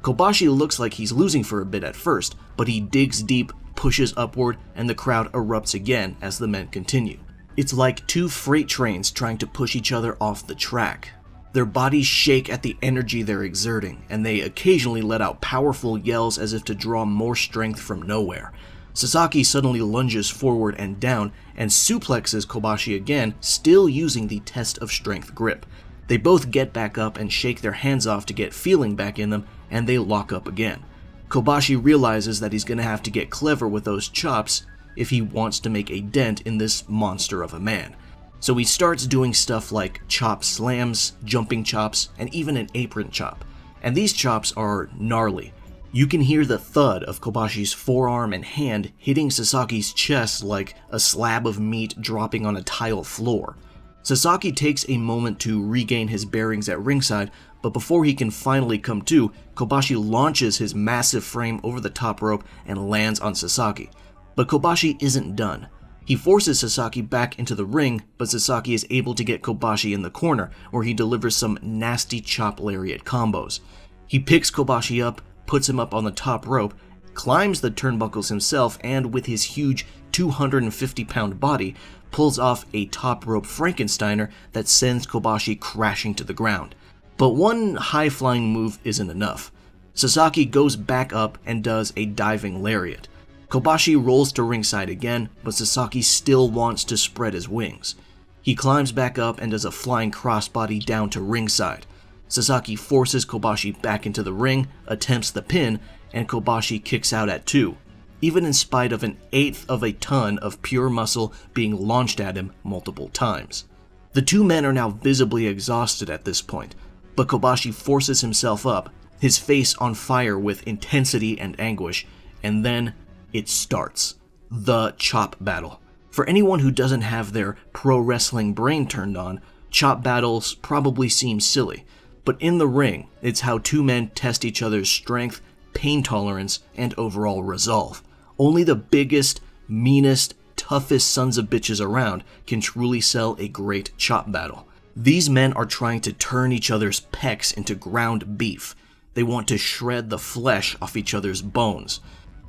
Kobashi looks like he's losing for a bit at first, but he digs deep, pushes upward, and the crowd erupts again as the men continue. It's like two freight trains trying to push each other off the track. Their bodies shake at the energy they're exerting, and they occasionally let out powerful yells as if to draw more strength from nowhere. Sasaki suddenly lunges forward and down, and suplexes Kobashi again, still using the test of strength grip. They both get back up and shake their hands off to get feeling back in them, and they lock up again. Kobashi realizes that he's gonna have to get clever with those chops if he wants to make a dent in this monster of a man. So he starts doing stuff like chop slams, jumping chops, and even an apron chop. And these chops are gnarly. You can hear the thud of Kobashi's forearm and hand hitting Sasaki's chest like a slab of meat dropping on a tile floor. Sasaki takes a moment to regain his bearings at ringside, but before he can finally come to, Kobashi launches his massive frame over the top rope and lands on Sasaki. But Kobashi isn't done. He forces Sasaki back into the ring, but Sasaki is able to get Kobashi in the corner, where he delivers some nasty chop lariat combos. He picks Kobashi up, puts him up on the top rope, climbs the turnbuckles himself, and with his huge 250-pound body, pulls off a top rope Frankensteiner that sends Kobashi crashing to the ground. But one high-flying move isn't enough. Sasaki goes back up and does a diving lariat. Kobashi rolls to ringside again, but Sasaki still wants to spread his wings. He climbs back up and does a flying crossbody down to ringside. Sasaki forces Kobashi back into the ring, attempts the pin, and Kobashi kicks out at 2, even in spite of an 1/8 of a ton of pure muscle being launched at him multiple times. The two men are now visibly exhausted at this point, but Kobashi forces himself up, his face on fire with intensity and anguish, and then it starts. The chop battle. For anyone who doesn't have their pro wrestling brain turned on, chop battles probably seem silly, but in the ring, it's how two men test each other's strength, pain tolerance, and overall resolve. Only the biggest, meanest, toughest sons of bitches around can truly sell a great chop battle. These men are trying to turn each other's pecs into ground beef. They want to shred the flesh off each other's bones.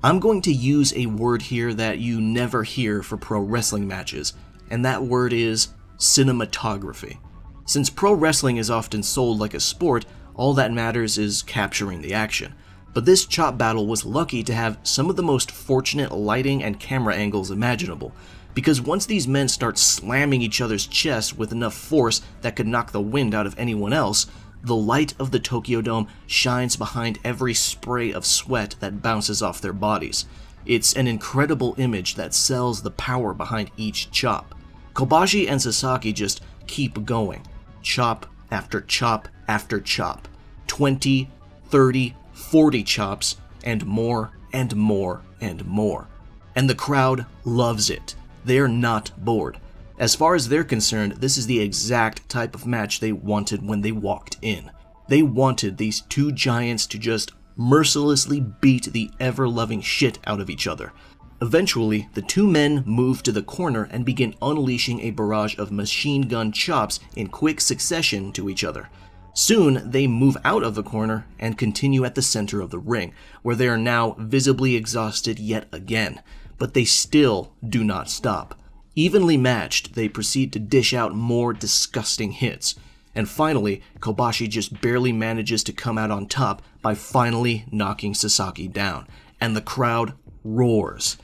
I'm going to use a word here that you never hear for pro wrestling matches, and that word is cinematography. Since pro wrestling is often sold like a sport, all that matters is capturing the action. But this chop battle was lucky to have some of the most fortunate lighting and camera angles imaginable, because once these men start slamming each other's chests with enough force that could knock the wind out of anyone else, the light of the Tokyo Dome shines behind every spray of sweat that bounces off their bodies. It's an incredible image that sells the power behind each chop. Kobashi and Sasaki just keep going. Chop after chop after chop. 20, 30, 40 chops, and more and more and more. And the crowd loves it. They're not bored. As far as they're concerned, this is the exact type of match they wanted when they walked in. They wanted these two giants to just mercilessly beat the ever-loving shit out of each other. Eventually, the two men move to the corner and begin unleashing a barrage of machine gun chops in quick succession to each other. Soon, they move out of the corner and continue at the center of the ring, where they are now visibly exhausted yet again, but they still do not stop. Evenly matched, they proceed to dish out more disgusting hits. And finally, Kobashi just barely manages to come out on top by finally knocking Sasaki down, and the crowd roars.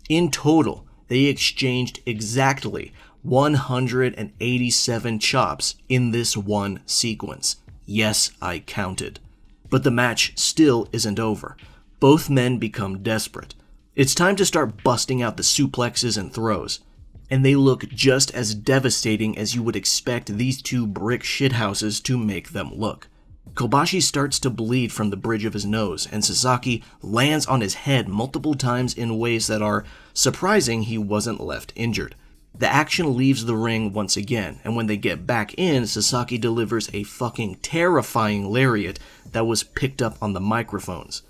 In total, they exchanged exactly 187 chops in this one sequence. Yes, I counted. But the match still isn't over. Both men become desperate. It's time to start busting out the suplexes and throws. And they look just as devastating as you would expect these two brick shithouses to make them look. Kobashi starts to bleed from the bridge of his nose, and Sasaki lands on his head multiple times in ways that are surprising he wasn't left injured. The action leaves the ring once again, and when they get back in, Sasaki delivers a fucking terrifying lariat that was picked up on the microphones.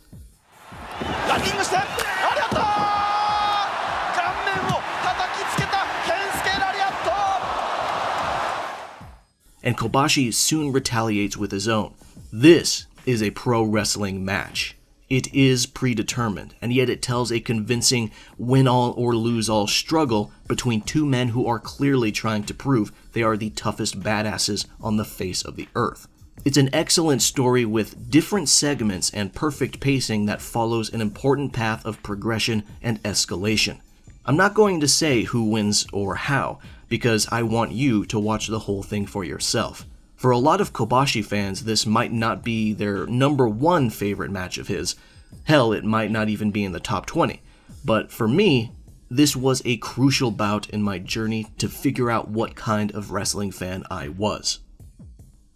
And Kobashi soon retaliates with his own. This is a pro wrestling match. It is predetermined, and yet it tells a convincing win-all or lose-all struggle between two men who are clearly trying to prove they are the toughest badasses on the face of the earth. It's an excellent story with different segments and perfect pacing that follows an important path of progression and escalation. I'm not going to say who wins or how, because I want you to watch the whole thing for yourself. For a lot of Kobashi fans, this might not be their number one favorite match of his. Hell, it might not even be in the top 20. But for me, this was a crucial bout in my journey to figure out what kind of wrestling fan I was.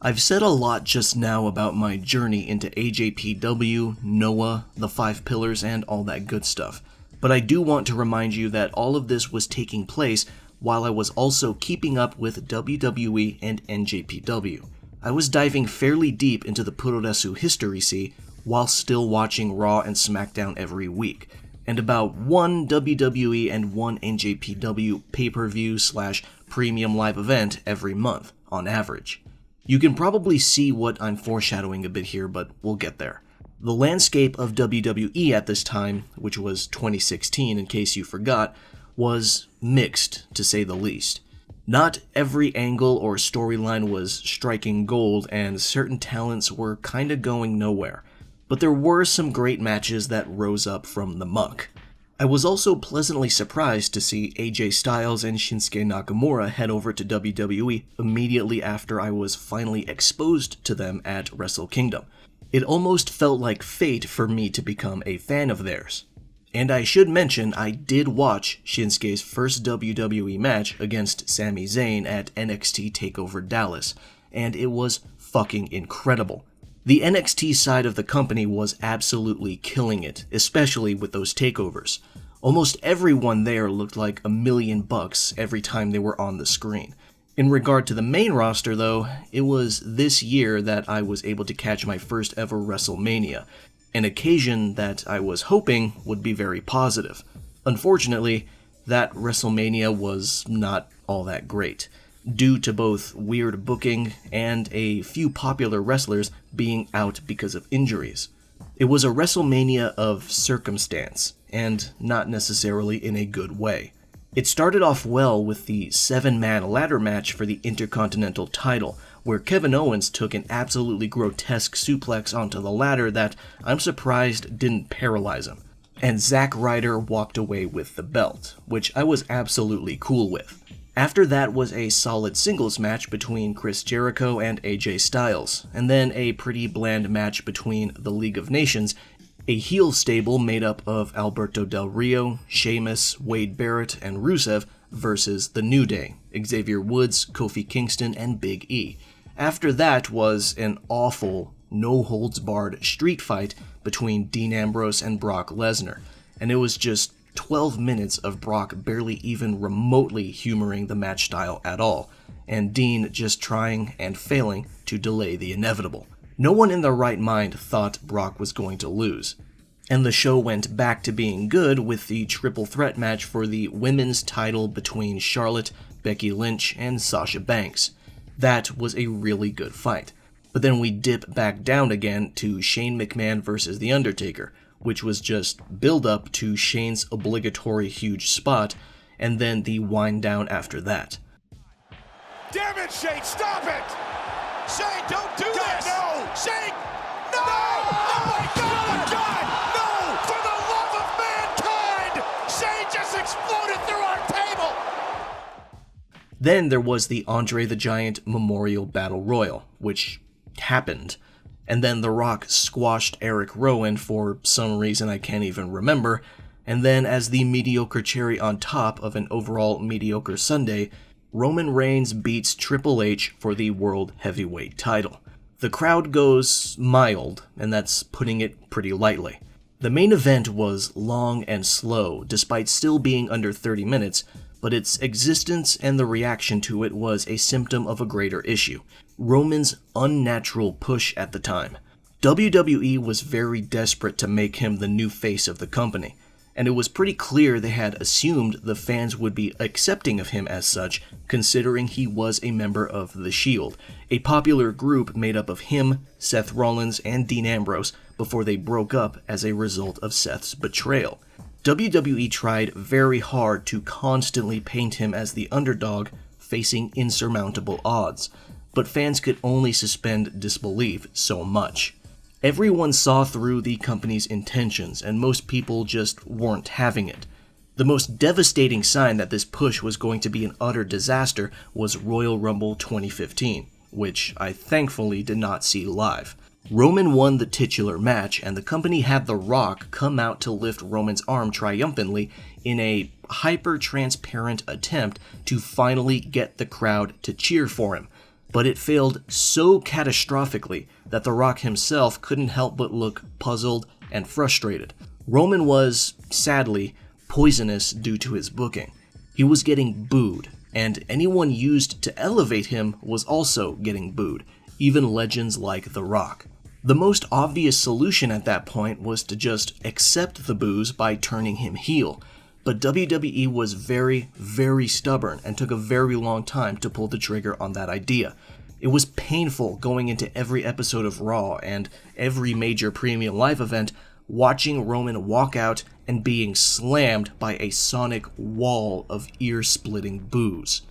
I've said a lot just now about my journey into AJPW, Noah, the 5 Pillars, and all that good stuff. But I do want to remind you that all of this was taking place while I was also keeping up with WWE and NJPW. I was diving fairly deep into the Puroresu history sea while still watching Raw and SmackDown every week, and about one WWE and one NJPW pay-per-view/premium live event every month, on average. You can probably see what I'm foreshadowing a bit here, but we'll get there. The landscape of WWE at this time, which was 2016 in case you forgot, was mixed, to say the least. Not every angle or storyline was striking gold, and certain talents were kinda going nowhere, but there were some great matches that rose up from the muck. I was also pleasantly surprised to see AJ Styles and Shinsuke Nakamura head over to WWE immediately after I was finally exposed to them at Wrestle Kingdom. It almost felt like fate for me to become a fan of theirs. And I should mention, I did watch Shinsuke's first WWE match against Sami Zayn at NXT TakeOver Dallas, and it was fucking incredible. The NXT side of the company was absolutely killing it, especially with those takeovers. Almost everyone there looked like $1 million every time they were on the screen. In regard to the main roster though, it was this year that I was able to catch my first ever WrestleMania, an occasion that I was hoping would be very positive. Unfortunately, that WrestleMania was not all that great, due to both weird booking and a few popular wrestlers being out because of injuries. It was a WrestleMania of circumstance, and not necessarily in a good way. It started off well with the 7-man ladder match for the Intercontinental title, where Kevin Owens took an absolutely grotesque suplex onto the ladder that I'm surprised didn't paralyze him. And Zack Ryder walked away with the belt, which I was absolutely cool with. After that was a solid singles match between Chris Jericho and AJ Styles, and then a pretty bland match between the League of Nations, a heel stable made up of Alberto Del Rio, Sheamus, Wade Barrett, and Rusev versus The New Day, Xavier Woods, Kofi Kingston, and Big E. After that was an awful, no-holds-barred street fight between Dean Ambrose and Brock Lesnar, and it was just 12 minutes of Brock barely even remotely humoring the match style at all, and Dean just trying and failing to delay the inevitable. No one in their right mind thought Brock was going to lose. And the show went back to being good with the triple threat match for the women's title between Charlotte, Becky Lynch, and Sasha Banks. That was a really good fight. But then we dip back down again to Shane McMahon versus The Undertaker, which was just build up to Shane's obligatory huge spot, and then the wind down after that. Damn it, Shane, stop it! Shane, don't do this! No! Shane! No! Oh my God! God! No! For the love of mankind! Shane just exploded through our table! Then there was the Andre the Giant Memorial Battle Royal, which happened. And then The Rock squashed Eric Rowan for some reason I can't even remember, and then as the mediocre cherry on top of an overall mediocre Sunday, Roman Reigns beats Triple H for the World Heavyweight title. The crowd goes mild, and that's putting it pretty lightly. The main event was long and slow, despite still being under 30 minutes, but its existence and the reaction to it was a symptom of a greater issue: Roman's unnatural push at the time. WWE was very desperate to make him the new face of the company, and it was pretty clear they had assumed the fans would be accepting of him as such, considering he was a member of The Shield, a popular group made up of him, Seth Rollins, and Dean Ambrose before they broke up as a result of Seth's betrayal. WWE tried very hard to constantly paint him as the underdog facing insurmountable odds, but fans could only suspend disbelief so much. Everyone saw through the company's intentions, and most people just weren't having it. The most devastating sign that this push was going to be an utter disaster was Royal Rumble 2015, which I thankfully did not see live. Roman won the titular match, and the company had The Rock come out to lift Roman's arm triumphantly in a hyper-transparent attempt to finally get the crowd to cheer for him. But it failed so catastrophically that The Rock himself couldn't help but look puzzled and frustrated. Roman was, sadly, poisonous due to his booking. He was getting booed, and anyone used to elevate him was also getting booed, even legends like The Rock. The most obvious solution at that point was to just accept the boos by turning him heel, but WWE was very, very stubborn and took a very long time to pull the trigger on that idea. It was painful going into every episode of Raw and every major premium live event, watching Roman walk out and being slammed by a sonic wall of ear-splitting boos.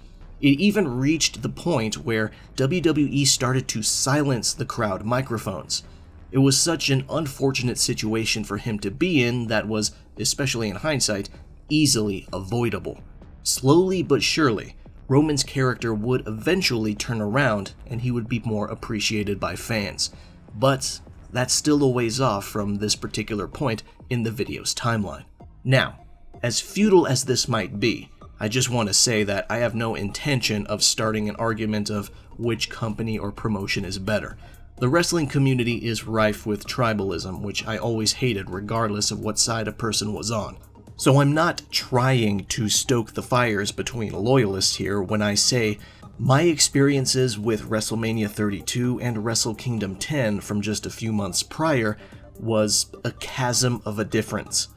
It even reached the point where WWE started to silence the crowd microphones. It was such an unfortunate situation for him to be in that was, especially in hindsight, easily avoidable. Slowly but surely, Roman's character would eventually turn around and he would be more appreciated by fans. But that's still a ways off from this particular point in the video's timeline. Now, as futile as this might be, I just want to say that I have no intention of starting an argument of which company or promotion is better. The wrestling community is rife with tribalism, which I always hated regardless of what side a person was on. So I'm not trying to stoke the fires between loyalists here when I say my experiences with WrestleMania 32 and Wrestle Kingdom 10 from just a few months prior was a chasm of a difference.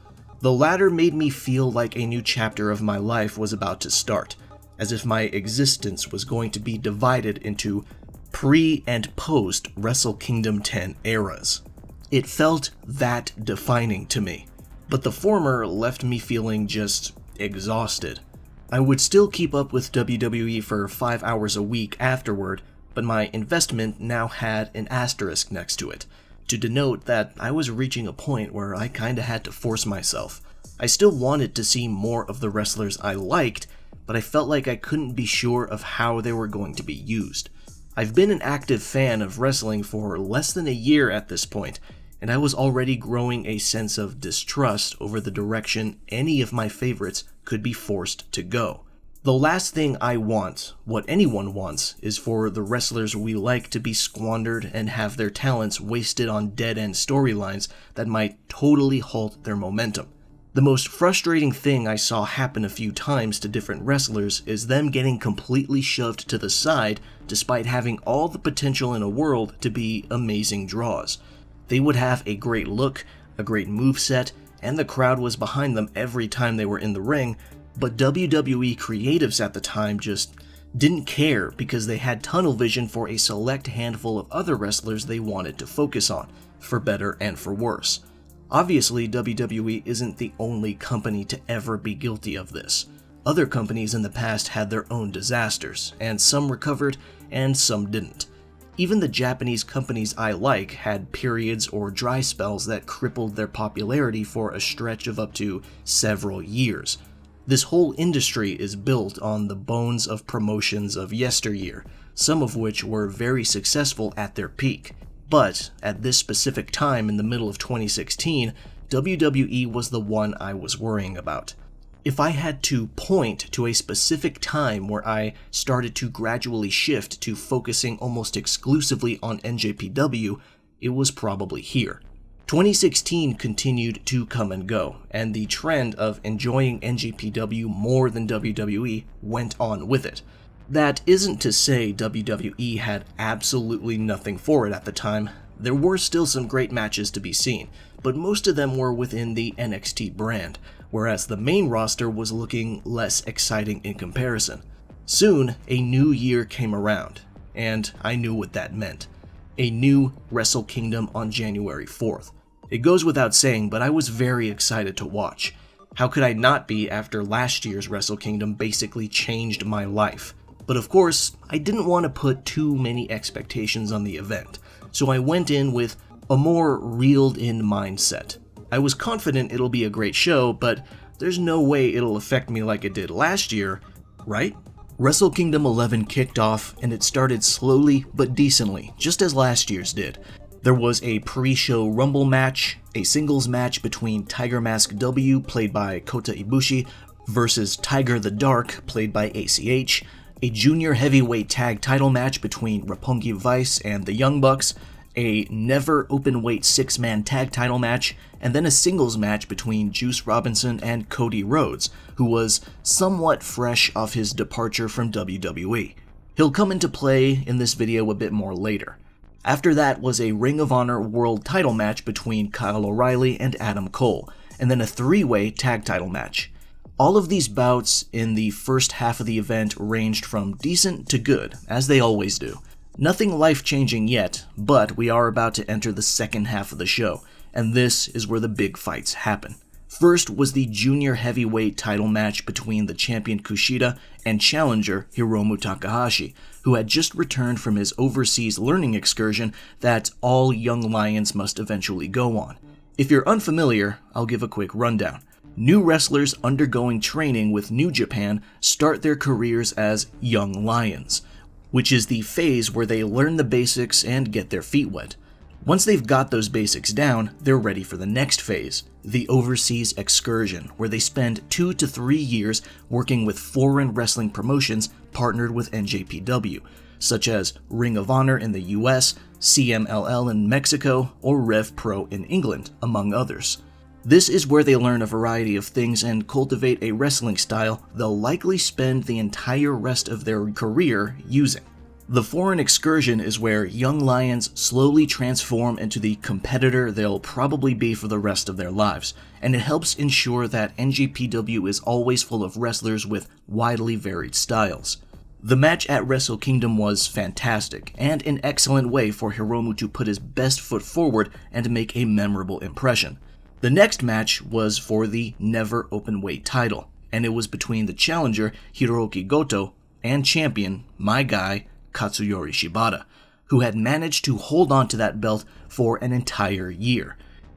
The latter made me feel like a new chapter of my life was about to start, as if my existence was going to be divided into pre- and post-Wrestle Kingdom 10 eras. It felt that defining to me, but the former left me feeling just exhausted. I would still keep up with WWE for 5 hours a week afterward, but my investment now had an asterisk next to it, to denote that I was reaching a point where I kinda had to force myself. I still wanted to see more of the wrestlers I liked, but I felt like I couldn't be sure of how they were going to be used. I've been an active fan of wrestling for less than a year at this point, and I was already growing a sense of distrust over the direction any of my favorites could be forced to go. The last thing I want, what anyone wants, is for the wrestlers we like to be squandered and have their talents wasted on dead-end storylines that might totally halt their momentum. The most frustrating thing I saw happen a few times to different wrestlers is them getting completely shoved to the side despite having all the potential in a world to be amazing draws. They would have a great look, a great moveset, and the crowd was behind them every time they were in the ring, but WWE creatives at the time just didn't care because they had tunnel vision for a select handful of other wrestlers they wanted to focus on, for better and for worse. Obviously, WWE isn't the only company to ever be guilty of this. Other companies in the past had their own disasters, and some recovered and some didn't. Even the Japanese companies I like had periods or dry spells that crippled their popularity for a stretch of up to several years. This whole industry is built on the bones of promotions of yesteryear, some of which were very successful at their peak. But at this specific time in the middle of 2016, WWE was the one I was worrying about. If I had to point to a specific time where I started to gradually shift to focusing almost exclusively on NJPW, it was probably here. 2016 continued to come and go, and the trend of enjoying NJPW more than WWE went on with it. That isn't to say WWE had absolutely nothing for it at the time. There were still some great matches to be seen, but most of them were within the NXT brand, whereas the main roster was looking less exciting in comparison. Soon, a new year came around, and I knew what that meant. A new Wrestle Kingdom on January 4th. It goes without saying, but I was very excited to watch. How could I not be after last year's Wrestle Kingdom basically changed my life? But of course, I didn't want to put too many expectations on the event, so I went in with a more reeled-in mindset. I was confident it'll be a great show, but there's no way it'll affect me like it did last year, right? Wrestle Kingdom 11 kicked off, and it started slowly but decently, just as last year's did. There was a pre-show Rumble match, a singles match between Tiger Mask W, played by Kota Ibushi, versus Tiger the Dark, played by ACH, a junior heavyweight tag title match between Roppongi Vice and the Young Bucks, a never open-weight 6-man tag title match, and then a singles match between Juice Robinson and Cody Rhodes, who was somewhat fresh off his departure from WWE. He'll come into play in this video a bit more later. After that was a Ring of Honor World title match between Kyle O'Reilly and Adam Cole, and then a 3-way tag title match. All of these bouts in the first half of the event ranged from decent to good, as they always do. Nothing life-changing yet, but we are about to enter the second half of the show, and this is where the big fights happen. First was the junior heavyweight title match between the champion Kushida and challenger Hiromu Takahashi, who had just returned from his overseas learning excursion that all young lions must eventually go on. If you're unfamiliar, I'll give a quick rundown. New wrestlers undergoing training with New Japan start their careers as young lions, which is the phase where they learn the basics and get their feet wet. Once they've got those basics down, they're ready for the next phase, the overseas excursion, where they spend 2 to 3 years working with foreign wrestling promotions partnered with NJPW, such as Ring of Honor in the US, CMLL in Mexico, or Rev Pro in England, among others. This is where they learn a variety of things and cultivate a wrestling style they'll likely spend the entire rest of their career using. The foreign excursion is where young lions slowly transform into the competitor they'll probably be for the rest of their lives, and it helps ensure that NJPW is always full of wrestlers with widely varied styles. The match at Wrestle Kingdom was fantastic, and an excellent way for Hiromu to put his best foot forward and make a memorable impression. The next match was for the never open-weight title, and it was between the challenger Hiroki Goto and champion, my guy, Katsuyori Shibata, who had managed to hold on to that belt for an entire year.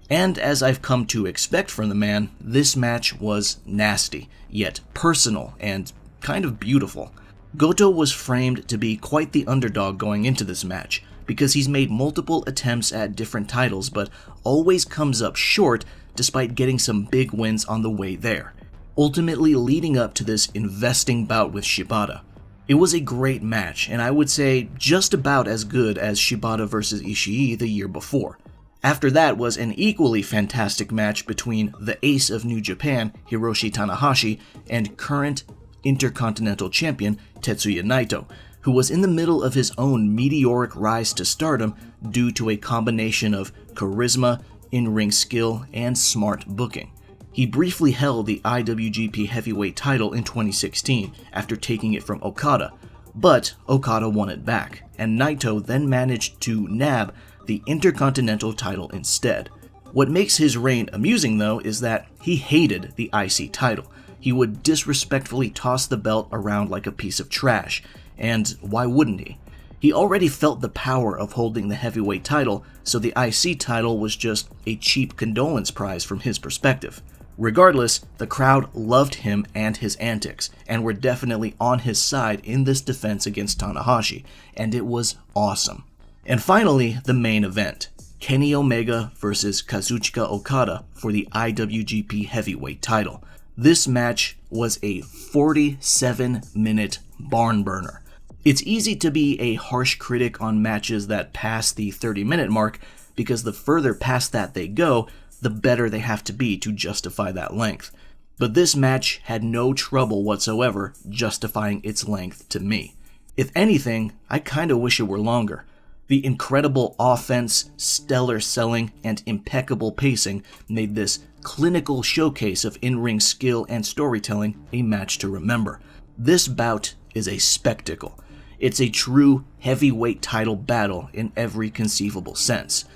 And as I've come to expect from the man, this match was nasty, yet personal and kind of beautiful. Goto was framed to be quite the underdog going into this match, because he's made multiple attempts at different titles but always comes up short despite getting some big wins on the way there. ultimately leading up to this investing bout with Shibata. It was a great match, and I would say just about as good as Shibata vs Ishii the year before. After that was an equally fantastic match between the ace of New Japan, Hiroshi Tanahashi, and current Intercontinental Champion Tetsuya Naito, who was in the middle of his own meteoric rise to stardom due to a combination of charisma, in-ring skill, and smart booking. He briefly held the IWGP Heavyweight title in 2016 after taking it from Okada, but Okada won it back, and Naito then managed to nab the Intercontinental title instead. What makes his reign amusing though is that he hated the IC title. He would disrespectfully toss the belt around like a piece of trash, and why wouldn't he? He already felt the power of holding the heavyweight title, so the IC title was just a cheap condolence prize from his perspective. Regardless, the crowd loved him and his antics, and were definitely on his side in this defense against Tanahashi, and it was awesome. And finally, the main event, Kenny Omega vs Kazuchika Okada for the IWGP Heavyweight title. This match was a 47-minute barn burner. It's easy to be a harsh critic on matches that pass the 30-minute mark, because the further past that they go, the better they have to be to justify that length. But this match had no trouble whatsoever justifying its length to me. If anything, I kinda wish it were longer. The incredible offense, stellar selling, and impeccable pacing made this clinical showcase of in-ring skill and storytelling a match to remember. This bout is a spectacle. It's a true heavyweight title battle in every conceivable sense.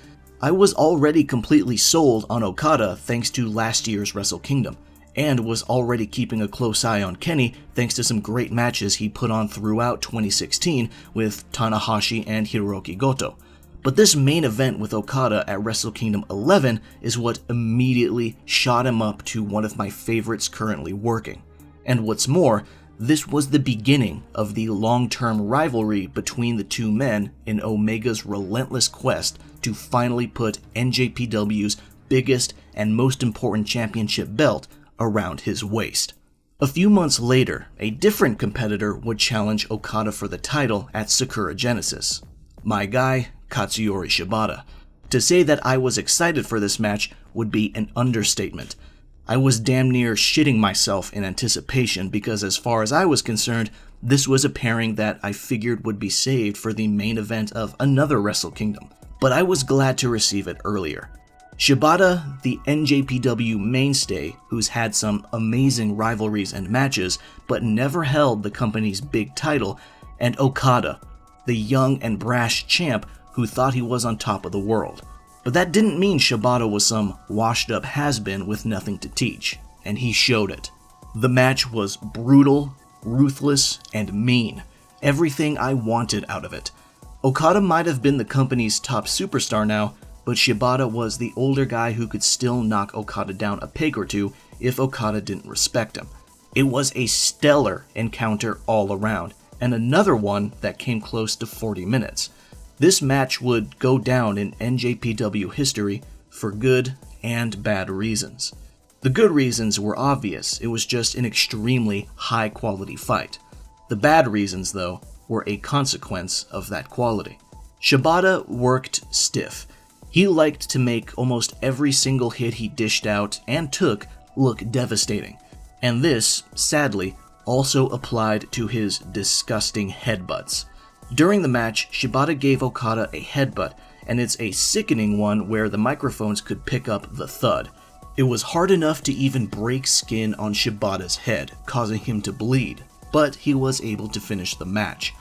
I was already completely sold on Okada thanks to last year's Wrestle Kingdom, and was already keeping a close eye on Kenny thanks to some great matches he put on throughout 2016 with Tanahashi and Hiroki Goto. But this main event with Okada at Wrestle Kingdom 11 is what immediately shot him up to one of my favorites currently working. And what's more, this was the beginning of the long-term rivalry between the two men in Omega's relentless quest to finally put NJPW's biggest and most important championship belt around his waist. A few months later, a different competitor would challenge Okada for the title at Sakura Genesis. My guy, Katsuyori Shibata. To say that I was excited for this match would be an understatement. I was damn near shitting myself in anticipation because as far as I was concerned, this was a pairing that I figured would be saved for the main event of another Wrestle Kingdom. But I was glad to receive it earlier. Shibata, the NJPW mainstay who's had some amazing rivalries and matches, but never held the company's big title, and Okada, the young and brash champ who thought he was on top of the world. But that didn't mean Shibata was some washed-up has-been with nothing to teach, and he showed it. The match was brutal, ruthless, and mean. Everything I wanted out of it. Okada might have been the company's top superstar now, but Shibata was the older guy who could still knock Okada down a peg or two if Okada didn't respect him. It was a stellar encounter all around, and another one that came close to 40 minutes. This match would go down in NJPW history for good and bad reasons. The good reasons were obvious, it was just an extremely high-quality fight. The bad reasons, though, were a consequence of that quality. Shibata worked stiff. He liked to make almost every single hit he dished out and took look devastating. And this, sadly, also applied to his disgusting headbutts. During the match, Shibata gave Okada a headbutt, and it's a sickening one where the microphones could pick up the thud. It was hard enough to even break skin on Shibata's head, causing him to bleed, but he was able to finish the match.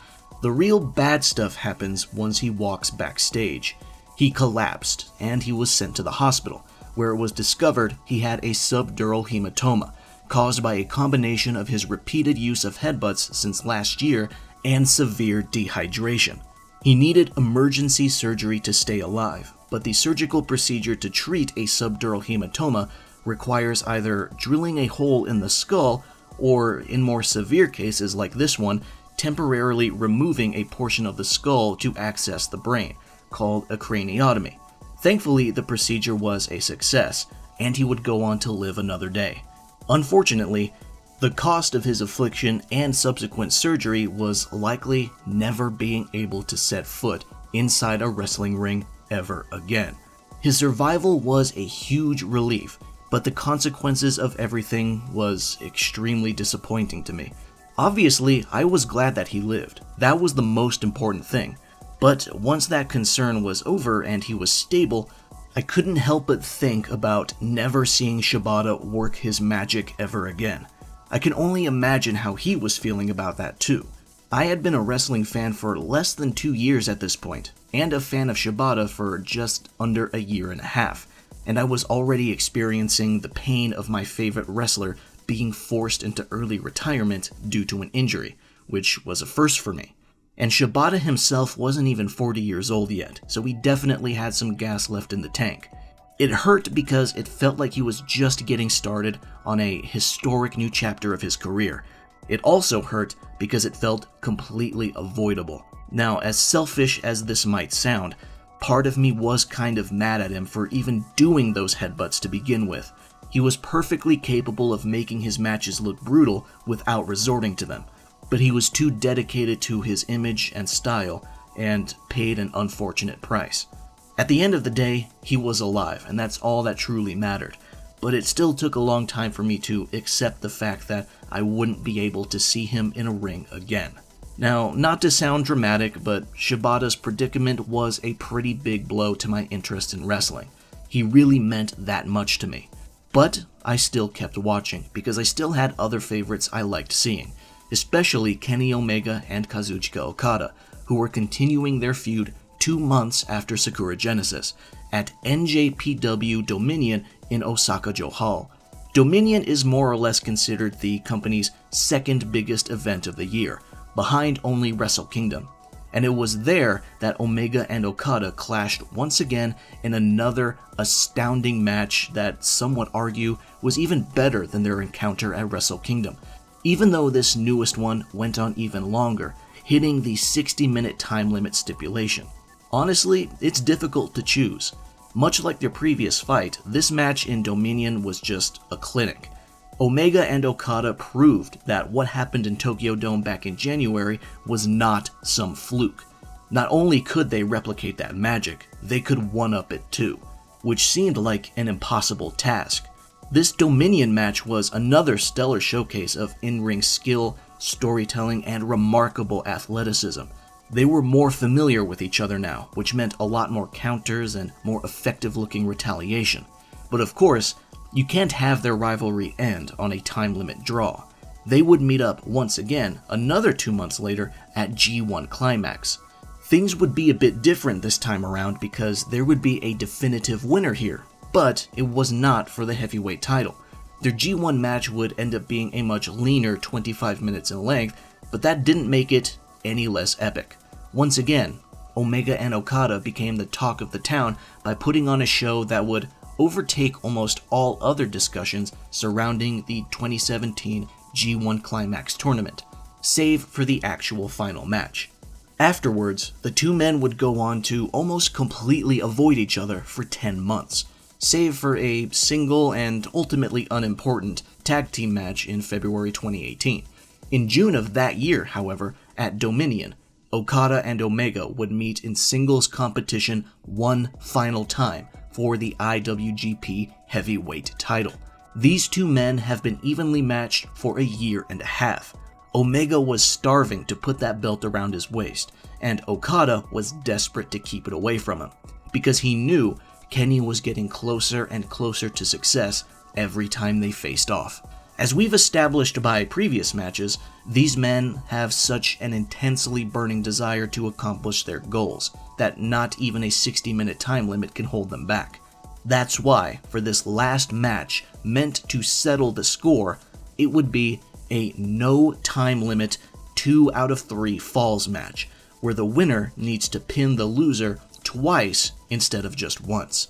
The real bad stuff happens once he walks backstage. He collapsed, and he was sent to the hospital, where it was discovered he had a subdural hematoma, caused by a combination of his repeated use of headbutts since last year and severe dehydration. He needed emergency surgery to stay alive, but the surgical procedure to treat a subdural hematoma requires either drilling a hole in the skull or, in more severe cases like this one, temporarily removing a portion of the skull to access the brain, called a craniotomy. Thankfully, the procedure was a success, and he would go on to live another day. Unfortunately, the cost of his affliction and subsequent surgery was likely never being able to set foot inside a wrestling ring ever again. His survival was a huge relief, but the consequences of everything was extremely disappointing to me. Obviously, I was glad that he lived. That was the most important thing. But once that concern was over and he was stable, I couldn't help but think about never seeing Shibata work his magic ever again. I can only imagine how he was feeling about that too. I had been a wrestling fan for less than 2 years at this point, and a fan of Shibata for just under a year and a half, and I was already experiencing the pain of my favorite wrestler being forced into early retirement due to an injury, which was a first for me. And Shibata himself wasn't even 40 years old yet, so he definitely had some gas left in the tank. It hurt because it felt like he was just getting started on a historic new chapter of his career. It also hurt because it felt completely avoidable. Now, as selfish as this might sound, part of me was kind of mad at him for even doing those headbutts to begin with. He was perfectly capable of making his matches look brutal without resorting to them, but he was too dedicated to his image and style and paid an unfortunate price. At the end of the day, he was alive, and that's all that truly mattered. But it still took a long time for me to accept the fact that I wouldn't be able to see him in a ring again. Now, not to sound dramatic, but Shibata's predicament was a pretty big blow to my interest in wrestling. He really meant that much to me. But I still kept watching, because I still had other favorites I liked seeing, especially Kenny Omega and Kazuchika Okada, who were continuing their feud 2 months after Sakura Genesis, at NJPW Dominion in Osaka-jo Hall. Dominion is more or less considered the company's second biggest event of the year, behind only Wrestle Kingdom, and it was there that Omega and Okada clashed once again in another astounding match that some would argue was even better than their encounter at Wrestle Kingdom, even though this newest one went on even longer, hitting the 60-minute time limit stipulation. Honestly, it's difficult to choose. Much like their previous fight, this match in Dominion was just a clinic. Omega and Okada proved that what happened in Tokyo Dome back in January was not some fluke. Not only could they replicate that magic, they could one-up it too, which seemed like an impossible task. This Dominion match was another stellar showcase of in-ring skill, storytelling, and remarkable athleticism. They were more familiar with each other now, which meant a lot more counters and more effective-looking retaliation. But of course, you can't have their rivalry end on a time limit draw. They would meet up once again another 2 months later at G1 Climax. Things would be a bit different this time around because there would be a definitive winner here, but it was not for the heavyweight title. Their G1 match would end up being a much leaner 25 minutes in length, but that didn't make it any less epic. Once again, Omega and Okada became the talk of the town by putting on a show that would overtake almost all other discussions surrounding the 2017 G1 Climax tournament, save for the actual final match. Afterwards, the two men would go on to almost completely avoid each other for 10 months, save for a single and ultimately unimportant tag team match in February 2018. In June of that year, however, at Dominion, Okada and Omega would meet in singles competition one final time for the IWGP Heavyweight title. These two men have been evenly matched for a year and a half. Omega was starving to put that belt around his waist, and Okada was desperate to keep it away from him, because he knew Kenny was getting closer and closer to success every time they faced off. As we've established by previous matches, these men have such an intensely burning desire to accomplish their goals that not even a 60-minute time limit can hold them back. That's why, for this last match meant to settle the score, it would be a no time limit 2 out of 3 falls match, where the winner needs to pin the loser twice instead of just once.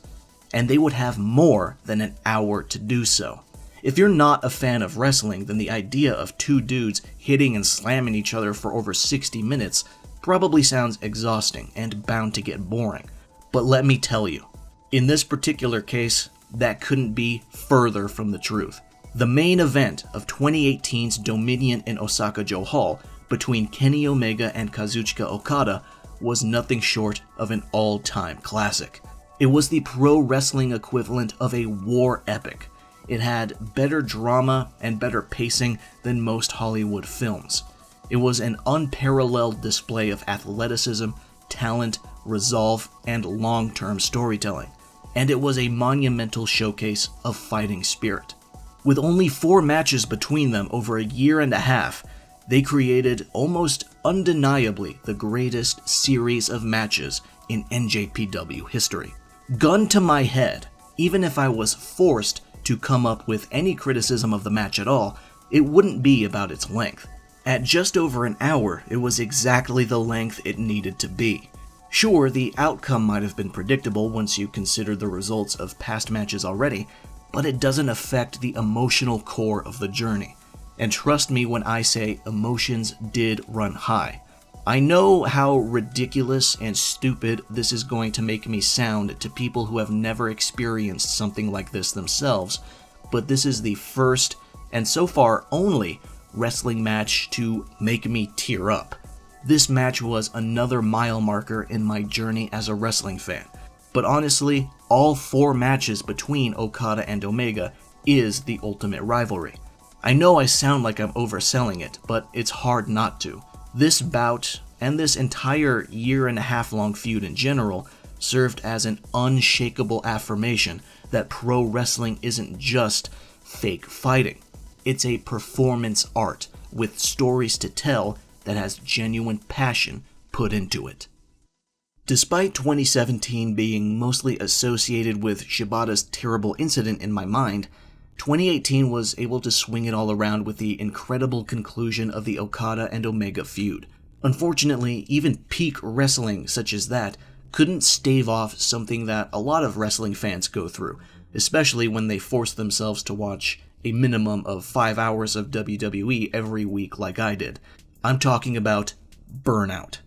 And they would have more than an hour to do so. If you're not a fan of wrestling, then the idea of two dudes hitting and slamming each other for over 60 minutes probably sounds exhausting and bound to get boring. But let me tell you, in this particular case, that couldn't be further from the truth. The main event of 2018's Dominion in Osaka-jo Hall between Kenny Omega and Kazuchika Okada was nothing short of an all-time classic. It was the pro wrestling equivalent of a war epic. It had better drama and better pacing than most Hollywood films. It was an unparalleled display of athleticism, talent, resolve, and long-term storytelling. And it was a monumental showcase of fighting spirit. With only 4 matches between them over a year and a half, they created almost undeniably the greatest series of matches in NJPW history. Gun to my head, even if I was forced to come up with any criticism of the match at all, it wouldn't be about its length. At just over an hour, it was exactly the length it needed to be. Sure, the outcome might have been predictable once you consider the results of past matches already, but it doesn't affect the emotional core of the journey. And trust me when I say emotions did run high. I know how ridiculous and stupid this is going to make me sound to people who have never experienced something like this themselves, but this is the first, and so far only, wrestling match to make me tear up. This match was another mile marker in my journey as a wrestling fan. But honestly, all 4 matches between Okada and Omega is the ultimate rivalry. I know I sound like I'm overselling it, but it's hard not to. This bout, and this entire year-and-a-half-long feud in general, served as an unshakable affirmation that pro wrestling isn't just fake fighting. It's a performance art with stories to tell that has genuine passion put into it. Despite 2017 being mostly associated with Shibata's terrible incident in my mind, 2018 was able to swing it all around with the incredible conclusion of the Okada and Omega feud. Unfortunately, even peak wrestling such as that couldn't stave off something that a lot of wrestling fans go through, especially when they force themselves to watch a minimum of 5 hours of WWE every week like I did. I'm talking about burnout.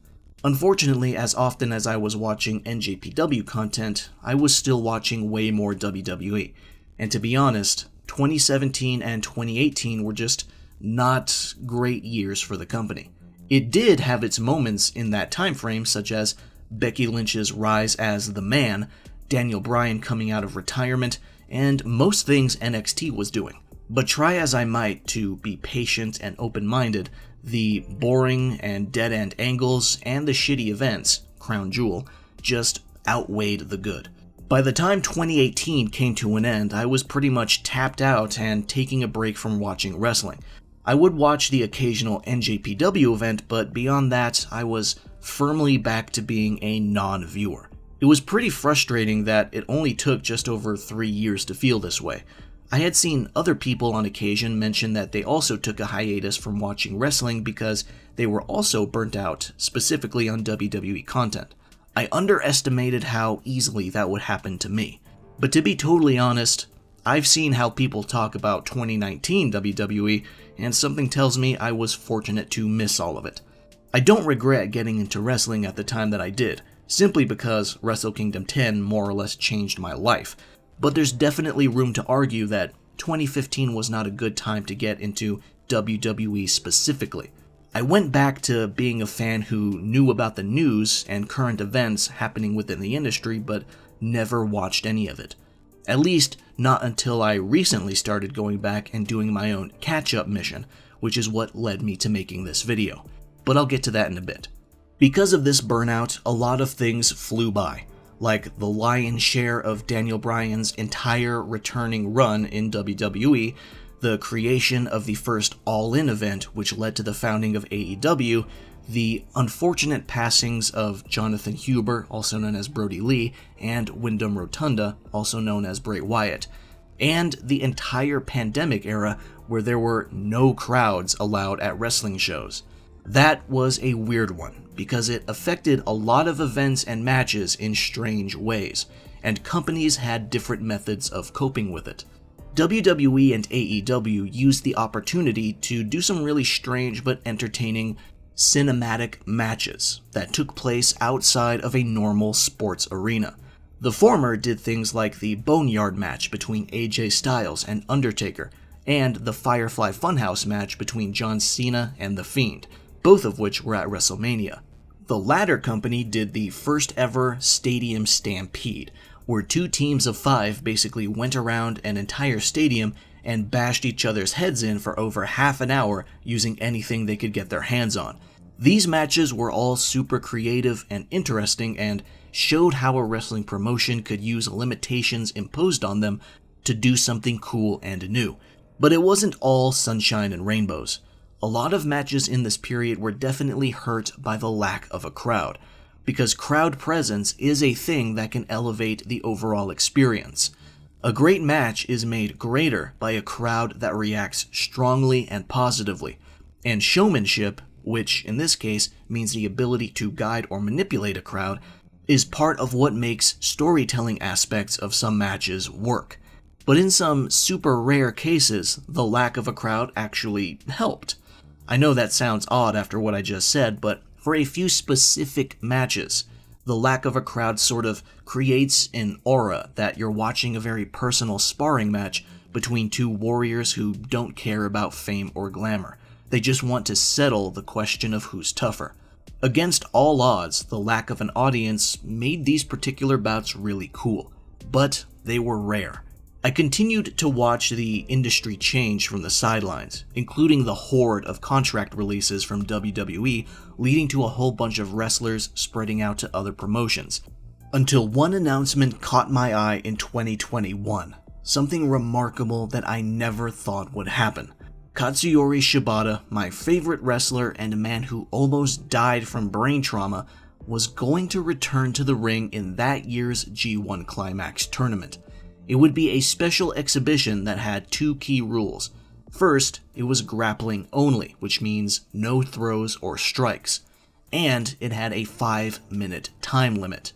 Unfortunately, as often as I was watching NJPW content, I was still watching way more WWE. And to be honest, 2017 and 2018 were just not great years for the company. It did have its moments in that time frame, such as Becky Lynch's rise as the man, Daniel Bryan coming out of retirement, and most things NXT was doing. But try as I might to be patient and open-minded, the boring and dead-end angles and the shitty events, crown jewel, just outweighed the good. By the time 2018 came to an end, I was pretty much tapped out and taking a break from watching wrestling. I would watch the occasional NJPW event, but beyond that, I was firmly back to being a non-viewer. It was pretty frustrating that it only took just over 3 years to feel this way. I had seen other people on occasion mention that they also took a hiatus from watching wrestling because they were also burnt out, specifically on WWE content. I underestimated how easily that would happen to me. But to be totally honest, I've seen how people talk about 2019 WWE, and something tells me I was fortunate to miss all of it. I don't regret getting into wrestling at the time that I did, simply because Wrestle Kingdom 10 more or less changed my life. But there's definitely room to argue that 2015 was not a good time to get into WWE specifically. I went back to being a fan who knew about the news and current events happening within the industry, but never watched any of it. At least, not until I recently started going back and doing my own catch-up mission, which is what led me to making this video. But I'll get to that in a bit. Because of this burnout, a lot of things flew by, like the lion's share of Daniel Bryan's entire returning run in WWE, the creation of the first All-In event which led to the founding of AEW, the unfortunate passings of Jonathan Huber, also known as Brody Lee, and Wyndham Rotunda, also known as Bray Wyatt, and the entire pandemic era where there were no crowds allowed at wrestling shows. That was a weird one, because it affected a lot of events and matches in strange ways, and companies had different methods of coping with it. WWE and AEW used the opportunity to do some really strange but entertaining cinematic matches that took place outside of a normal sports arena. The former did things like the Boneyard match between AJ Styles and Undertaker, and the Firefly Funhouse match between John Cena and The Fiend, both of which were at WrestleMania. The latter company did the first ever Stadium Stampede, where 2 teams of 5 basically went around an entire stadium and bashed each other's heads in for over half an hour using anything they could get their hands on. These matches were all super creative and interesting and showed how a wrestling promotion could use limitations imposed on them to do something cool and new. But it wasn't all sunshine and rainbows. A lot of matches in this period were definitely hurt by the lack of a crowd, because crowd presence is a thing that can elevate the overall experience. A great match is made greater by a crowd that reacts strongly and positively, and showmanship, which in this case means the ability to guide or manipulate a crowd, is part of what makes storytelling aspects of some matches work. But in some super rare cases, the lack of a crowd actually helped. I know that sounds odd after what I just said, but for a few specific matches, the lack of a crowd sort of creates an aura that you're watching a very personal sparring match between 2 warriors who don't care about fame or glamour. They just want to settle the question of who's tougher. Against all odds, the lack of an audience made these particular bouts really cool, but they were rare. I continued to watch the industry change from the sidelines, including the horde of contract releases from WWE, leading to a whole bunch of wrestlers spreading out to other promotions. Until one announcement caught my eye in 2021, something remarkable that I never thought would happen. Katsuyori Shibata, my favorite wrestler and a man who almost died from brain trauma, was going to return to the ring in that year's G1 Climax tournament. It would be a special exhibition that had 2 key rules. First, it was grappling only, which means no throws or strikes. And it had a 5-minute time limit.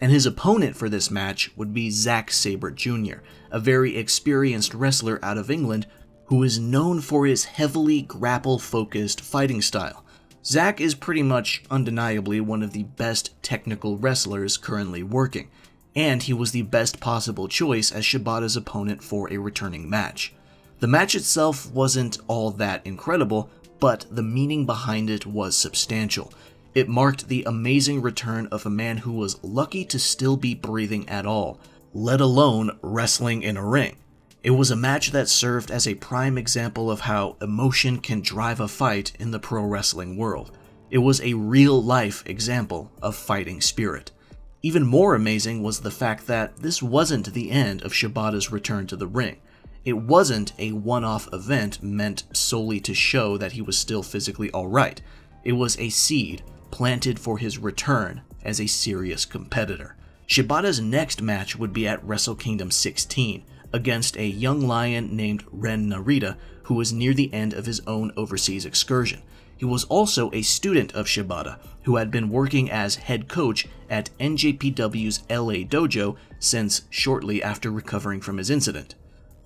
And his opponent for this match would be Zack Sabre Jr., a very experienced wrestler out of England who is known for his heavily grapple-focused fighting style. Zack is pretty much undeniably one of the best technical wrestlers currently working, and he was the best possible choice as Shibata's opponent for a returning match. The match itself wasn't all that incredible, but the meaning behind it was substantial. It marked the amazing return of a man who was lucky to still be breathing at all, let alone wrestling in a ring. It was a match that served as a prime example of how emotion can drive a fight in the pro wrestling world. It was a real-life example of fighting spirit. Even more amazing was the fact that this wasn't the end of Shibata's return to the ring. It wasn't a one-off event meant solely to show that he was still physically alright. It was a seed planted for his return as a serious competitor. Shibata's next match would be at Wrestle Kingdom 16 against a young lion named Ren Narita, who was near the end of his own overseas excursion. He was also a student of Shibata, who had been working as head coach at NJPW's LA dojo since shortly after recovering from his incident.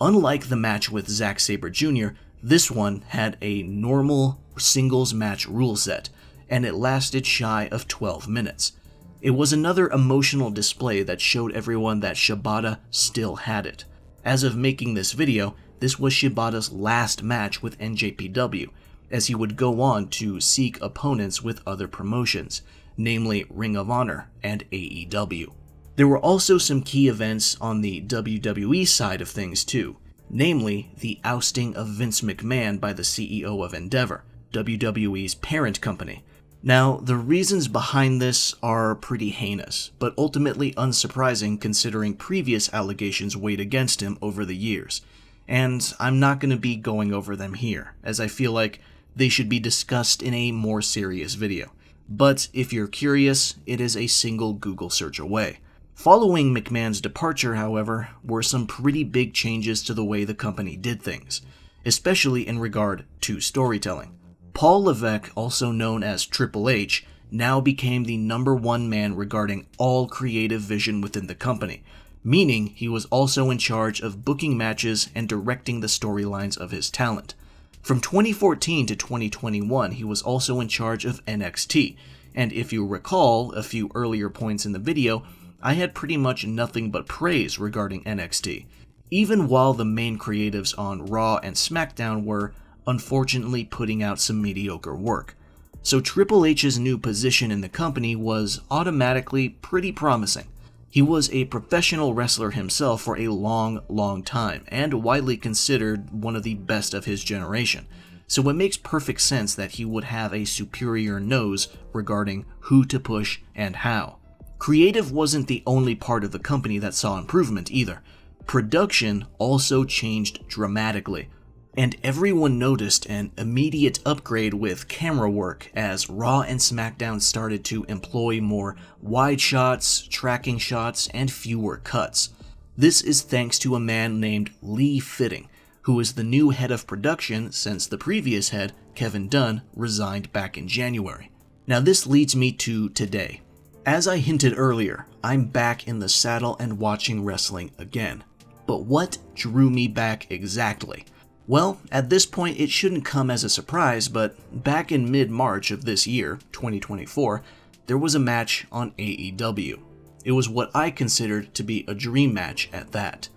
Unlike the match with Zack Sabre Jr., this one had a normal singles match rule set, and it lasted shy of 12 minutes. It was another emotional display that showed everyone that Shibata still had it. As of making this video, this was Shibata's last match with NJPW, as he would go on to seek opponents with other promotions, namely Ring of Honor and AEW. There were also some key events on the WWE side of things too, namely the ousting of Vince McMahon by the CEO of Endeavor, WWE's parent company. Now, the reasons behind this are pretty heinous, but ultimately unsurprising considering previous allegations weighed against him over the years, and I'm not going to be going over them here, as I feel like they should be discussed in a more serious video. But if you're curious, it is a single Google search away. Following McMahon's departure, however, were some pretty big changes to the way the company did things, especially in regard to storytelling. Paul Levesque, also known as Triple H, now became the #1 man regarding all creative vision within the company, meaning he was also in charge of booking matches and directing the storylines of his talent. From 2014 to 2021, he was also in charge of NXT, and if you recall a few earlier points in the video, I had pretty much nothing but praise regarding NXT. even while the main creatives on Raw and SmackDown were, unfortunately, putting out some mediocre work. So Triple H's new position in the company was automatically pretty promising. He was a professional wrestler himself for a long time, and widely considered one of the best of his generation. So it makes perfect sense that he would have a superior nose regarding who to push and how. Creative wasn't the only part of the company that saw improvement either. Production also changed dramatically, and everyone noticed an immediate upgrade with camera work as Raw and SmackDown started to employ more wide shots, tracking shots, and fewer cuts. This is thanks to a man named Lee Fitting, who is the new head of production since the previous head, Kevin Dunn, resigned back in January. Now this leads me to today. As I hinted earlier, I'm back in the saddle and watching wrestling again. But what drew me back exactly? Well, at this point it shouldn't come as a surprise, but back in mid-March of this year, 2024, there was a match on AEW. It was what I considered to be a dream match at that.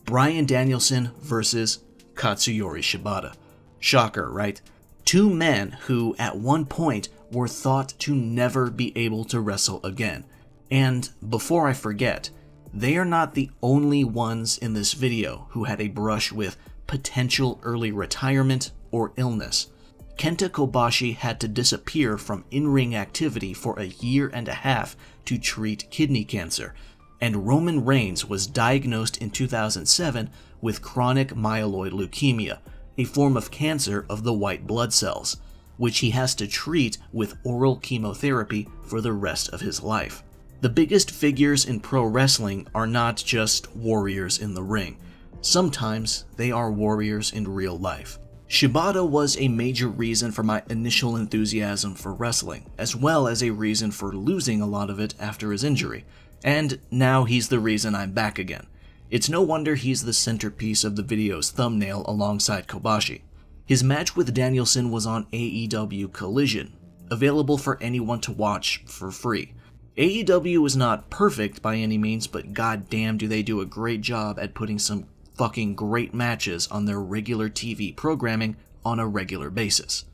Bryan Danielson versus Katsuyori Shibata. Shocker, right? Two men who at one point were thought to never be able to wrestle again. And before I forget, they are not the only ones in this video who had a brush with potential early retirement or illness. Kenta Kobashi had to disappear from in-ring activity for a year and a half to treat kidney cancer, and Roman Reigns was diagnosed in 2007 with chronic myeloid leukemia, a form of cancer of the white blood cells, which he has to treat with oral chemotherapy for the rest of his life. The biggest figures in pro wrestling are not just warriors in the ring. Sometimes they are warriors in real life. Shibata was a major reason for my initial enthusiasm for wrestling, as well as a reason for losing a lot of it after his injury. And now he's the reason I'm back again. It's no wonder he's the centerpiece of the video's thumbnail alongside Kobashi. His match with Danielson was on AEW Collision, available for anyone to watch for free. AEW is not perfect by any means, but goddamn do they do a great job at putting some fucking great matches on their regular TV programming on a regular basis.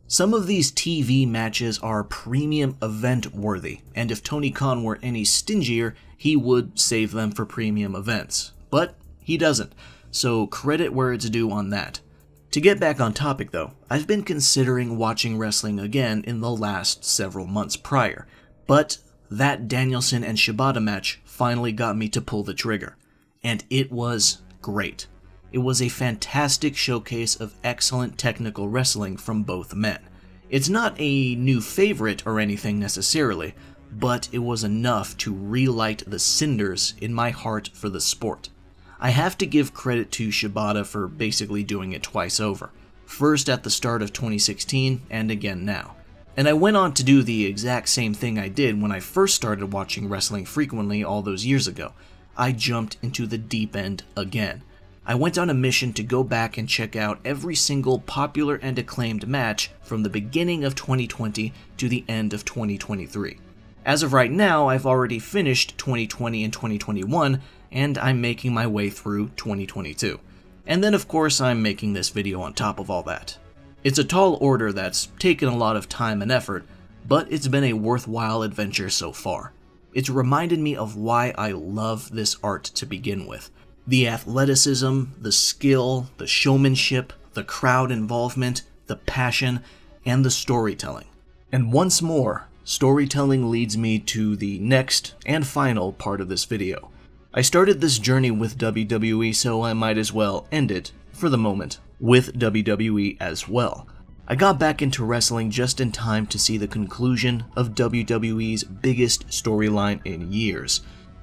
Some of these TV matches are premium event worthy, and if Tony Khan were any stingier, he would save them for premium events. But he doesn't, so credit where it's due on that. To get back on topic though, I've been considering watching wrestling again in the last several months prior, but that Danielson and Shibata match finally got me to pull the trigger, and it was great. It was a fantastic showcase of excellent technical wrestling from both men. It's not a new favorite or anything necessarily, but it was enough to relight the cinders in my heart for the sport. I have to give credit to Shibata for basically doing it twice over, first at the start of 2016 and again now. And I went on to do the exact same thing I did when I first started watching wrestling frequently all those years ago. I jumped into the deep end again. I went on a mission to go back and check out every single popular and acclaimed match from the beginning of 2020 to the end of 2023. As of right now, I've already finished 2020 and 2021, and I'm making my way through 2022. And then of course I'm making this video on top of all that. It's a tall order that's taken a lot of time and effort, but it's been a worthwhile adventure so far. It's reminded me of why I love this art to begin with. The athleticism, the skill, the showmanship, the crowd involvement, the passion, and the storytelling. And once more, storytelling leads me to the next and final part of this video. I started this journey with WWE, so I might as well end it, for the moment, with WWE as well. I got back into wrestling just in time to see the conclusion of WWE's biggest storyline in years,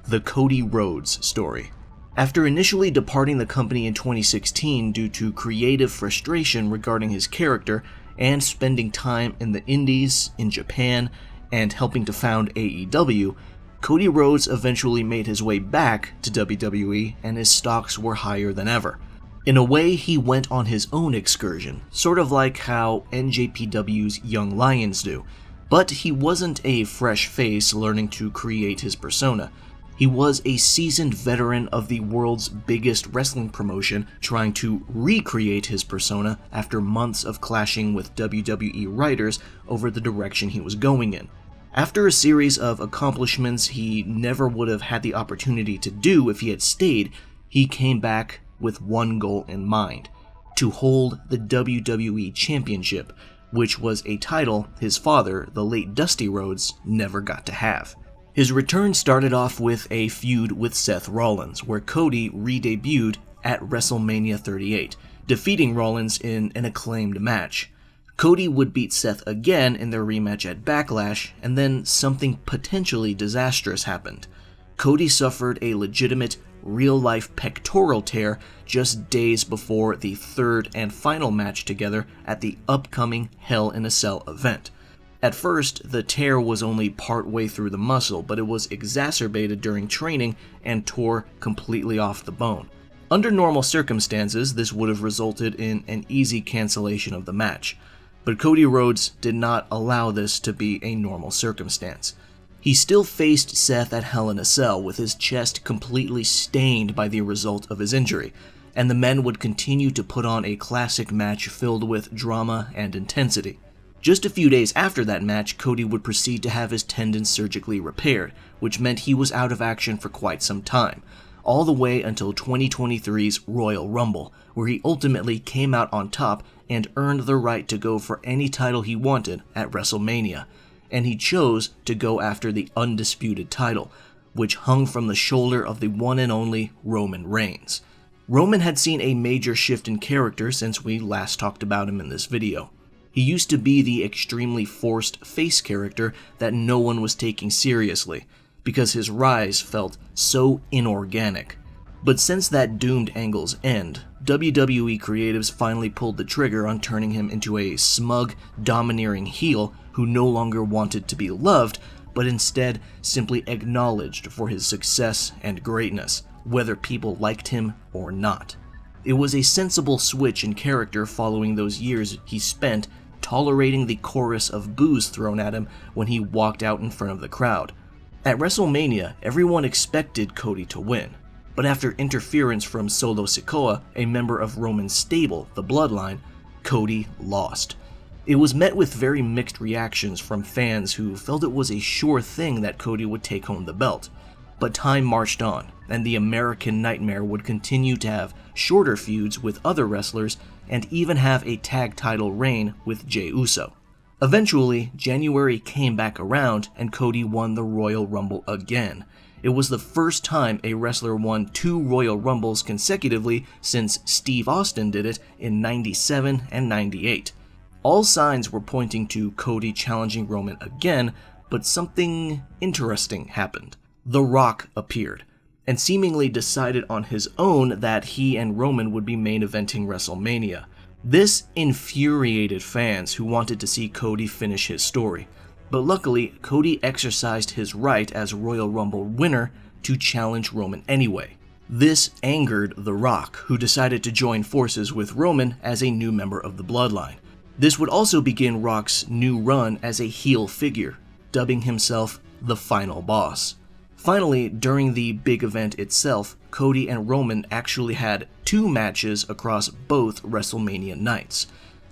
the Cody Rhodes story. After initially departing the company in 2016 due to creative frustration regarding his character and spending time in the Indies, in Japan, and helping to found AEW, Cody Rhodes eventually made his way back to WWE and his stocks were higher than ever. In a way, he went on his own excursion, sort of like how NJPW's Young Lions do, but he wasn't a fresh face learning to create his persona. He was a seasoned veteran of the world's biggest wrestling promotion, trying to recreate his persona after months of clashing with WWE writers over the direction he was going in. After a series of accomplishments he never would have had the opportunity to do if he had stayed, he came back with one goal in mind: to hold the WWE Championship, which was a title his father, the late Dusty Rhodes, never got to have. His return started off with a feud with Seth Rollins, where Cody re-debuted at WrestleMania 38, defeating Rollins in an acclaimed match. Cody would beat Seth again in their rematch at Backlash, and then something potentially disastrous happened. Cody suffered a legitimate, real-life pectoral tear just days before the third and final match together at the upcoming Hell in a Cell event. At first, the tear was only part-way through the muscle, but it was exacerbated during training and tore completely off the bone. Under normal circumstances, this would have resulted in an easy cancellation of the match, but Cody Rhodes did not allow this to be a normal circumstance. He still faced Seth at Hell in a Cell with his chest completely stained by the result of his injury, and the men would continue to put on a classic match filled with drama and intensity. Just a few days after that match, Cody would proceed to have his tendons surgically repaired, which meant he was out of action for quite some time, all the way until 2023's Royal Rumble, where he ultimately came out on top and earned the right to go for any title he wanted at WrestleMania, and he chose to go after the undisputed title, which hung from the shoulder of the one and only Roman Reigns. Roman had seen a major shift in character since we last talked about him in this video. He used to be the extremely forced face character that no one was taking seriously, because his rise felt so inorganic. But since that doomed angle's end, WWE creatives finally pulled the trigger on turning him into a smug, domineering heel who no longer wanted to be loved, but instead simply acknowledged for his success and greatness, whether people liked him or not. It was a sensible switch in character following those years he spent tolerating the chorus of boos thrown at him when he walked out in front of the crowd. At WrestleMania, everyone expected Cody to win, but after interference from Solo Sikoa, a member of Roman's stable, the Bloodline, Cody lost. It was met with very mixed reactions from fans who felt it was a sure thing that Cody would take home the belt. But time marched on, and the American Nightmare would continue to have shorter feuds with other wrestlers and even have a tag title reign with Jey Uso. Eventually, January came back around and Cody won the Royal Rumble again. It was the first time a wrestler won 2 Royal Rumbles consecutively since Steve Austin did it in '97 and '98. All signs were pointing to Cody challenging Roman again, but something interesting happened. The Rock appeared, and seemingly decided on his own that he and Roman would be main eventing WrestleMania. This infuriated fans who wanted to see Cody finish his story, but luckily Cody exercised his right as Royal Rumble winner to challenge Roman anyway. This angered The Rock, who decided to join forces with Roman as a new member of the Bloodline. This would also begin Rock's new run as a heel figure, dubbing himself the Final Boss. Finally, during the big event itself, Cody and Roman actually had 2 matches across both WrestleMania nights.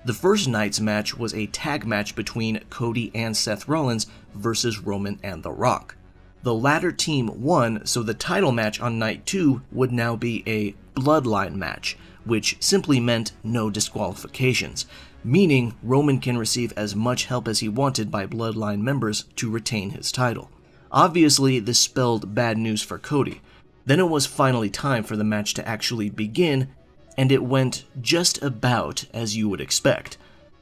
The first night's match was a tag match between Cody and Seth Rollins versus Roman and The Rock. The latter team won, so the title match on night 2 would now be a Bloodline match, which simply meant no disqualifications, meaning Roman can receive as much help as he wanted by Bloodline members to retain his title. Obviously, this spelled bad news for Cody. Then it was finally time for the match to actually begin, and it went just about as you would expect.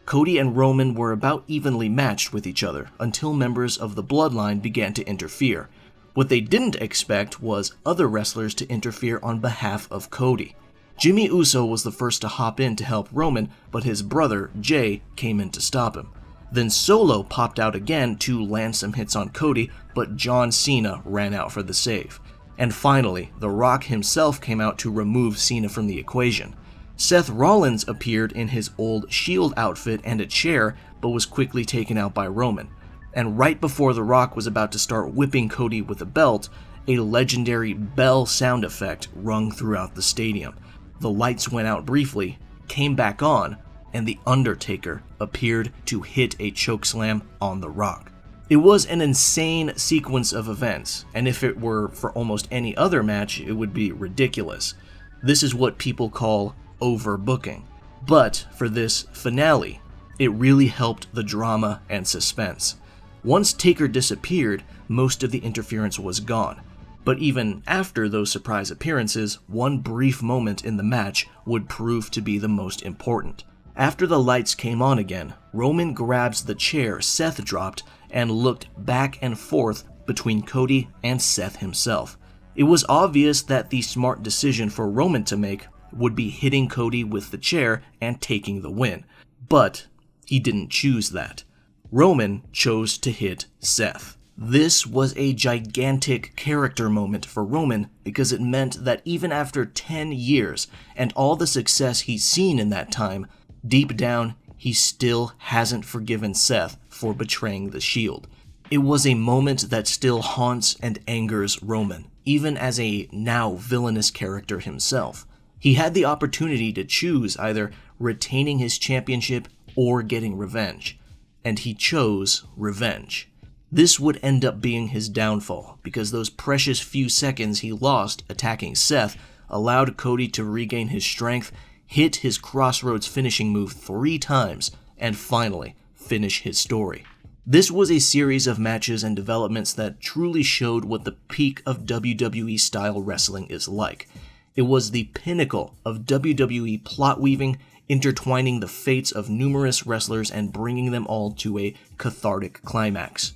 Cody and Roman were about evenly matched with each other until members of the Bloodline began to interfere. What they didn't expect was other wrestlers to interfere on behalf of Cody. Jimmy Uso was the first to hop in to help Roman, but his brother, Jay, came in to stop him. Then Solo popped out again to land some hits on Cody, but John Cena ran out for the save. And finally, The Rock himself came out to remove Cena from the equation. Seth Rollins appeared in his old Shield outfit and a chair, but was quickly taken out by Roman. And right before The Rock was about to start whipping Cody with a belt, a legendary bell sound effect rung throughout the stadium. The lights went out briefly, came back on, and The Undertaker appeared to hit a chokeslam on The Rock. It was an insane sequence of events, and if it were for almost any other match, it would be ridiculous. This is what people call overbooking. But for this finale, it really helped the drama and suspense. Once Taker disappeared, most of the interference was gone. But even after those surprise appearances, one brief moment in the match would prove to be the most important. After the lights came on again, Roman grabs the chair Seth dropped and looked back and forth between Cody and Seth himself. It was obvious that the smart decision for Roman to make would be hitting Cody with the chair and taking the win. But he didn't choose that. Roman chose to hit Seth. This was a gigantic character moment for Roman because it meant that even after 10 years and all the success he's seen in that time, deep down, he still hasn't forgiven Seth for betraying the Shield. It was a moment that still haunts and angers Roman, even as a now villainous character himself. He had the opportunity to choose either retaining his championship or getting revenge, and he chose revenge. This would end up being his downfall, because those precious few seconds he lost attacking Seth allowed Cody to regain his strength, hit his Crossroads finishing move 3 times, and finally finish his story. This was a series of matches and developments that truly showed what the peak of WWE-style wrestling is like. It was the pinnacle of WWE plot weaving, intertwining the fates of numerous wrestlers and bringing them all to a cathartic climax.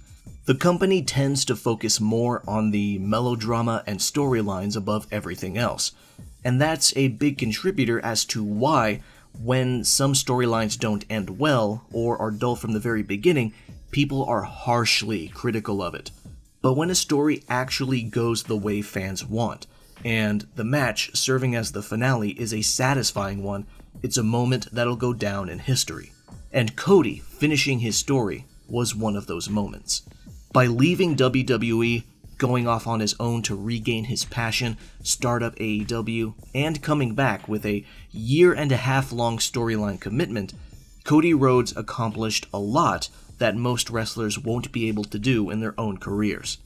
The company tends to focus more on the melodrama and storylines above everything else, and that's a big contributor as to why, when some storylines don't end well or are dull from the very beginning, people are harshly critical of it. But when a story actually goes the way fans want, and the match serving as the finale is a satisfying one, it's a moment that'll go down in history. And Cody finishing his story was one of those moments. By leaving WWE, going off on his own to regain his passion, start up AEW, and coming back with a 1.5-year-long storyline commitment, Cody Rhodes accomplished a lot that most wrestlers won't be able to do in their own careers.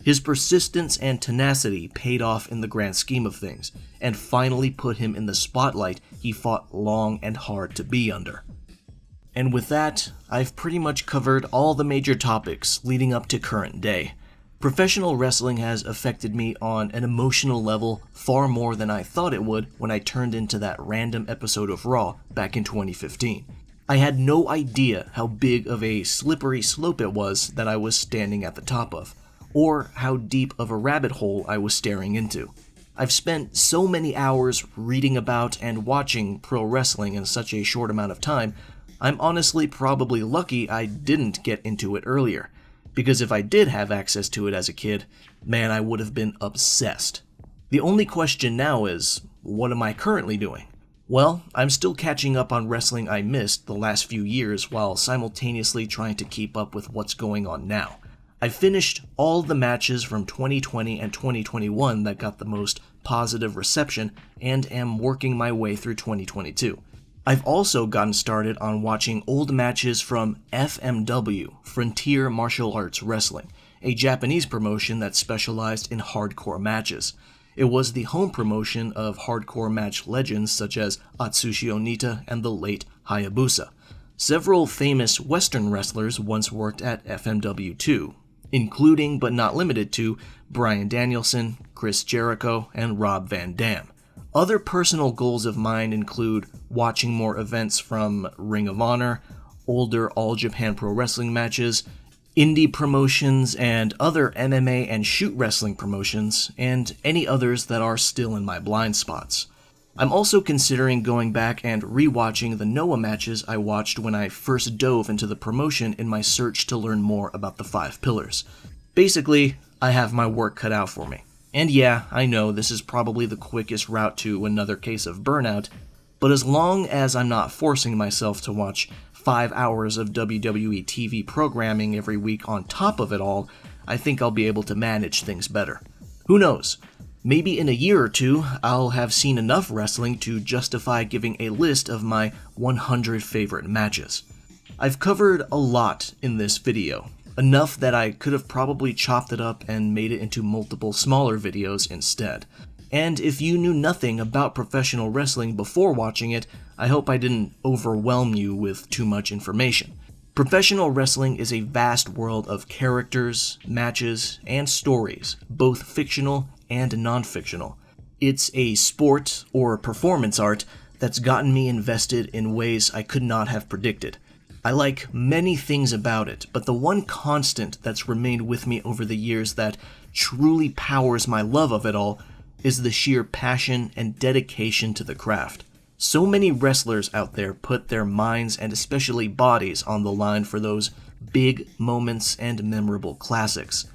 His persistence and tenacity paid off in the grand scheme of things, and finally put him in the spotlight he fought long and hard to be under. And with that, I've pretty much covered all the major topics leading up to current day. Professional wrestling has affected me on an emotional level far more than I thought it would when I turned into that random episode of Raw back in 2015. I had no idea how big of a slippery slope it was that I was standing at the top of, or how deep of a rabbit hole I was staring into. I've spent so many hours reading about and watching pro wrestling in such a short amount of time, I'm honestly probably lucky I didn't get into it earlier, because if I did have access to it as a kid, man, I would have been obsessed. The only question now is, what am I currently doing? Well, I'm still catching up on wrestling I missed the last few years while simultaneously trying to keep up with what's going on now. I finished all the matches from 2020 and 2021 that got the most positive reception and am working my way through 2022. I've also gotten started on watching old matches from FMW, Frontier Martial Arts Wrestling, a Japanese promotion that specialized in hardcore matches. It was the home promotion of hardcore match legends such as Atsushi Onita and the late Hayabusa. Several famous Western wrestlers once worked at FMW too, including but not limited to Bryan Danielson, Chris Jericho, and Rob Van Dam. Other personal goals of mine include watching more events from Ring of Honor, older All Japan Pro Wrestling matches, indie promotions, and other MMA and shoot wrestling promotions, and any others that are still in my blind spots. I'm also considering going back and rewatching the Noah matches I watched when I first dove into the promotion in my search to learn more about the 5 pillars. Basically, I have my work cut out for me. And yeah, I know this is probably the quickest route to another case of burnout, but as long as I'm not forcing myself to watch 5 hours of WWE TV programming every week on top of it all, I think I'll be able to manage things better. Who knows? Maybe in a year or two, I'll have seen enough wrestling to justify giving a list of my 100 favorite matches. I've covered a lot in this video, enough that I could have probably chopped it up and made it into multiple smaller videos instead. And if you knew nothing about professional wrestling before watching it, I hope I didn't overwhelm you with too much information. Professional wrestling is a vast world of characters, matches, and stories, both fictional and non-fictional. It's a sport or performance art that's gotten me invested in ways I could not have predicted. I like many things about it, but the one constant that's remained with me over the years that truly powers my love of it all is the sheer passion and dedication to the craft. So many wrestlers out there put their minds and especially bodies on the line for those big moments and memorable classics.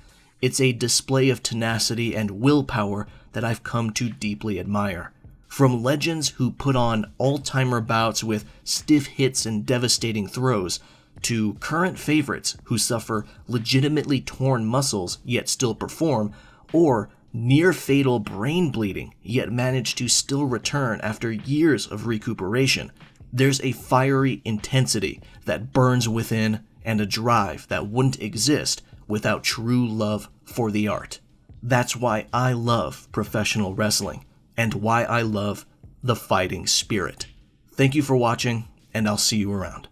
It's a display of tenacity and willpower that I've come to deeply admire. From legends who put on all-timer bouts with stiff hits and devastating throws, to current favorites who suffer legitimately torn muscles yet still perform, or near-fatal brain bleeding yet manage to still return after years of recuperation. There's a fiery intensity that burns within and a drive that wouldn't exist without true love for the art. That's why I love professional wrestling, and why I love the fighting spirit. Thank you for watching, and I'll see you around.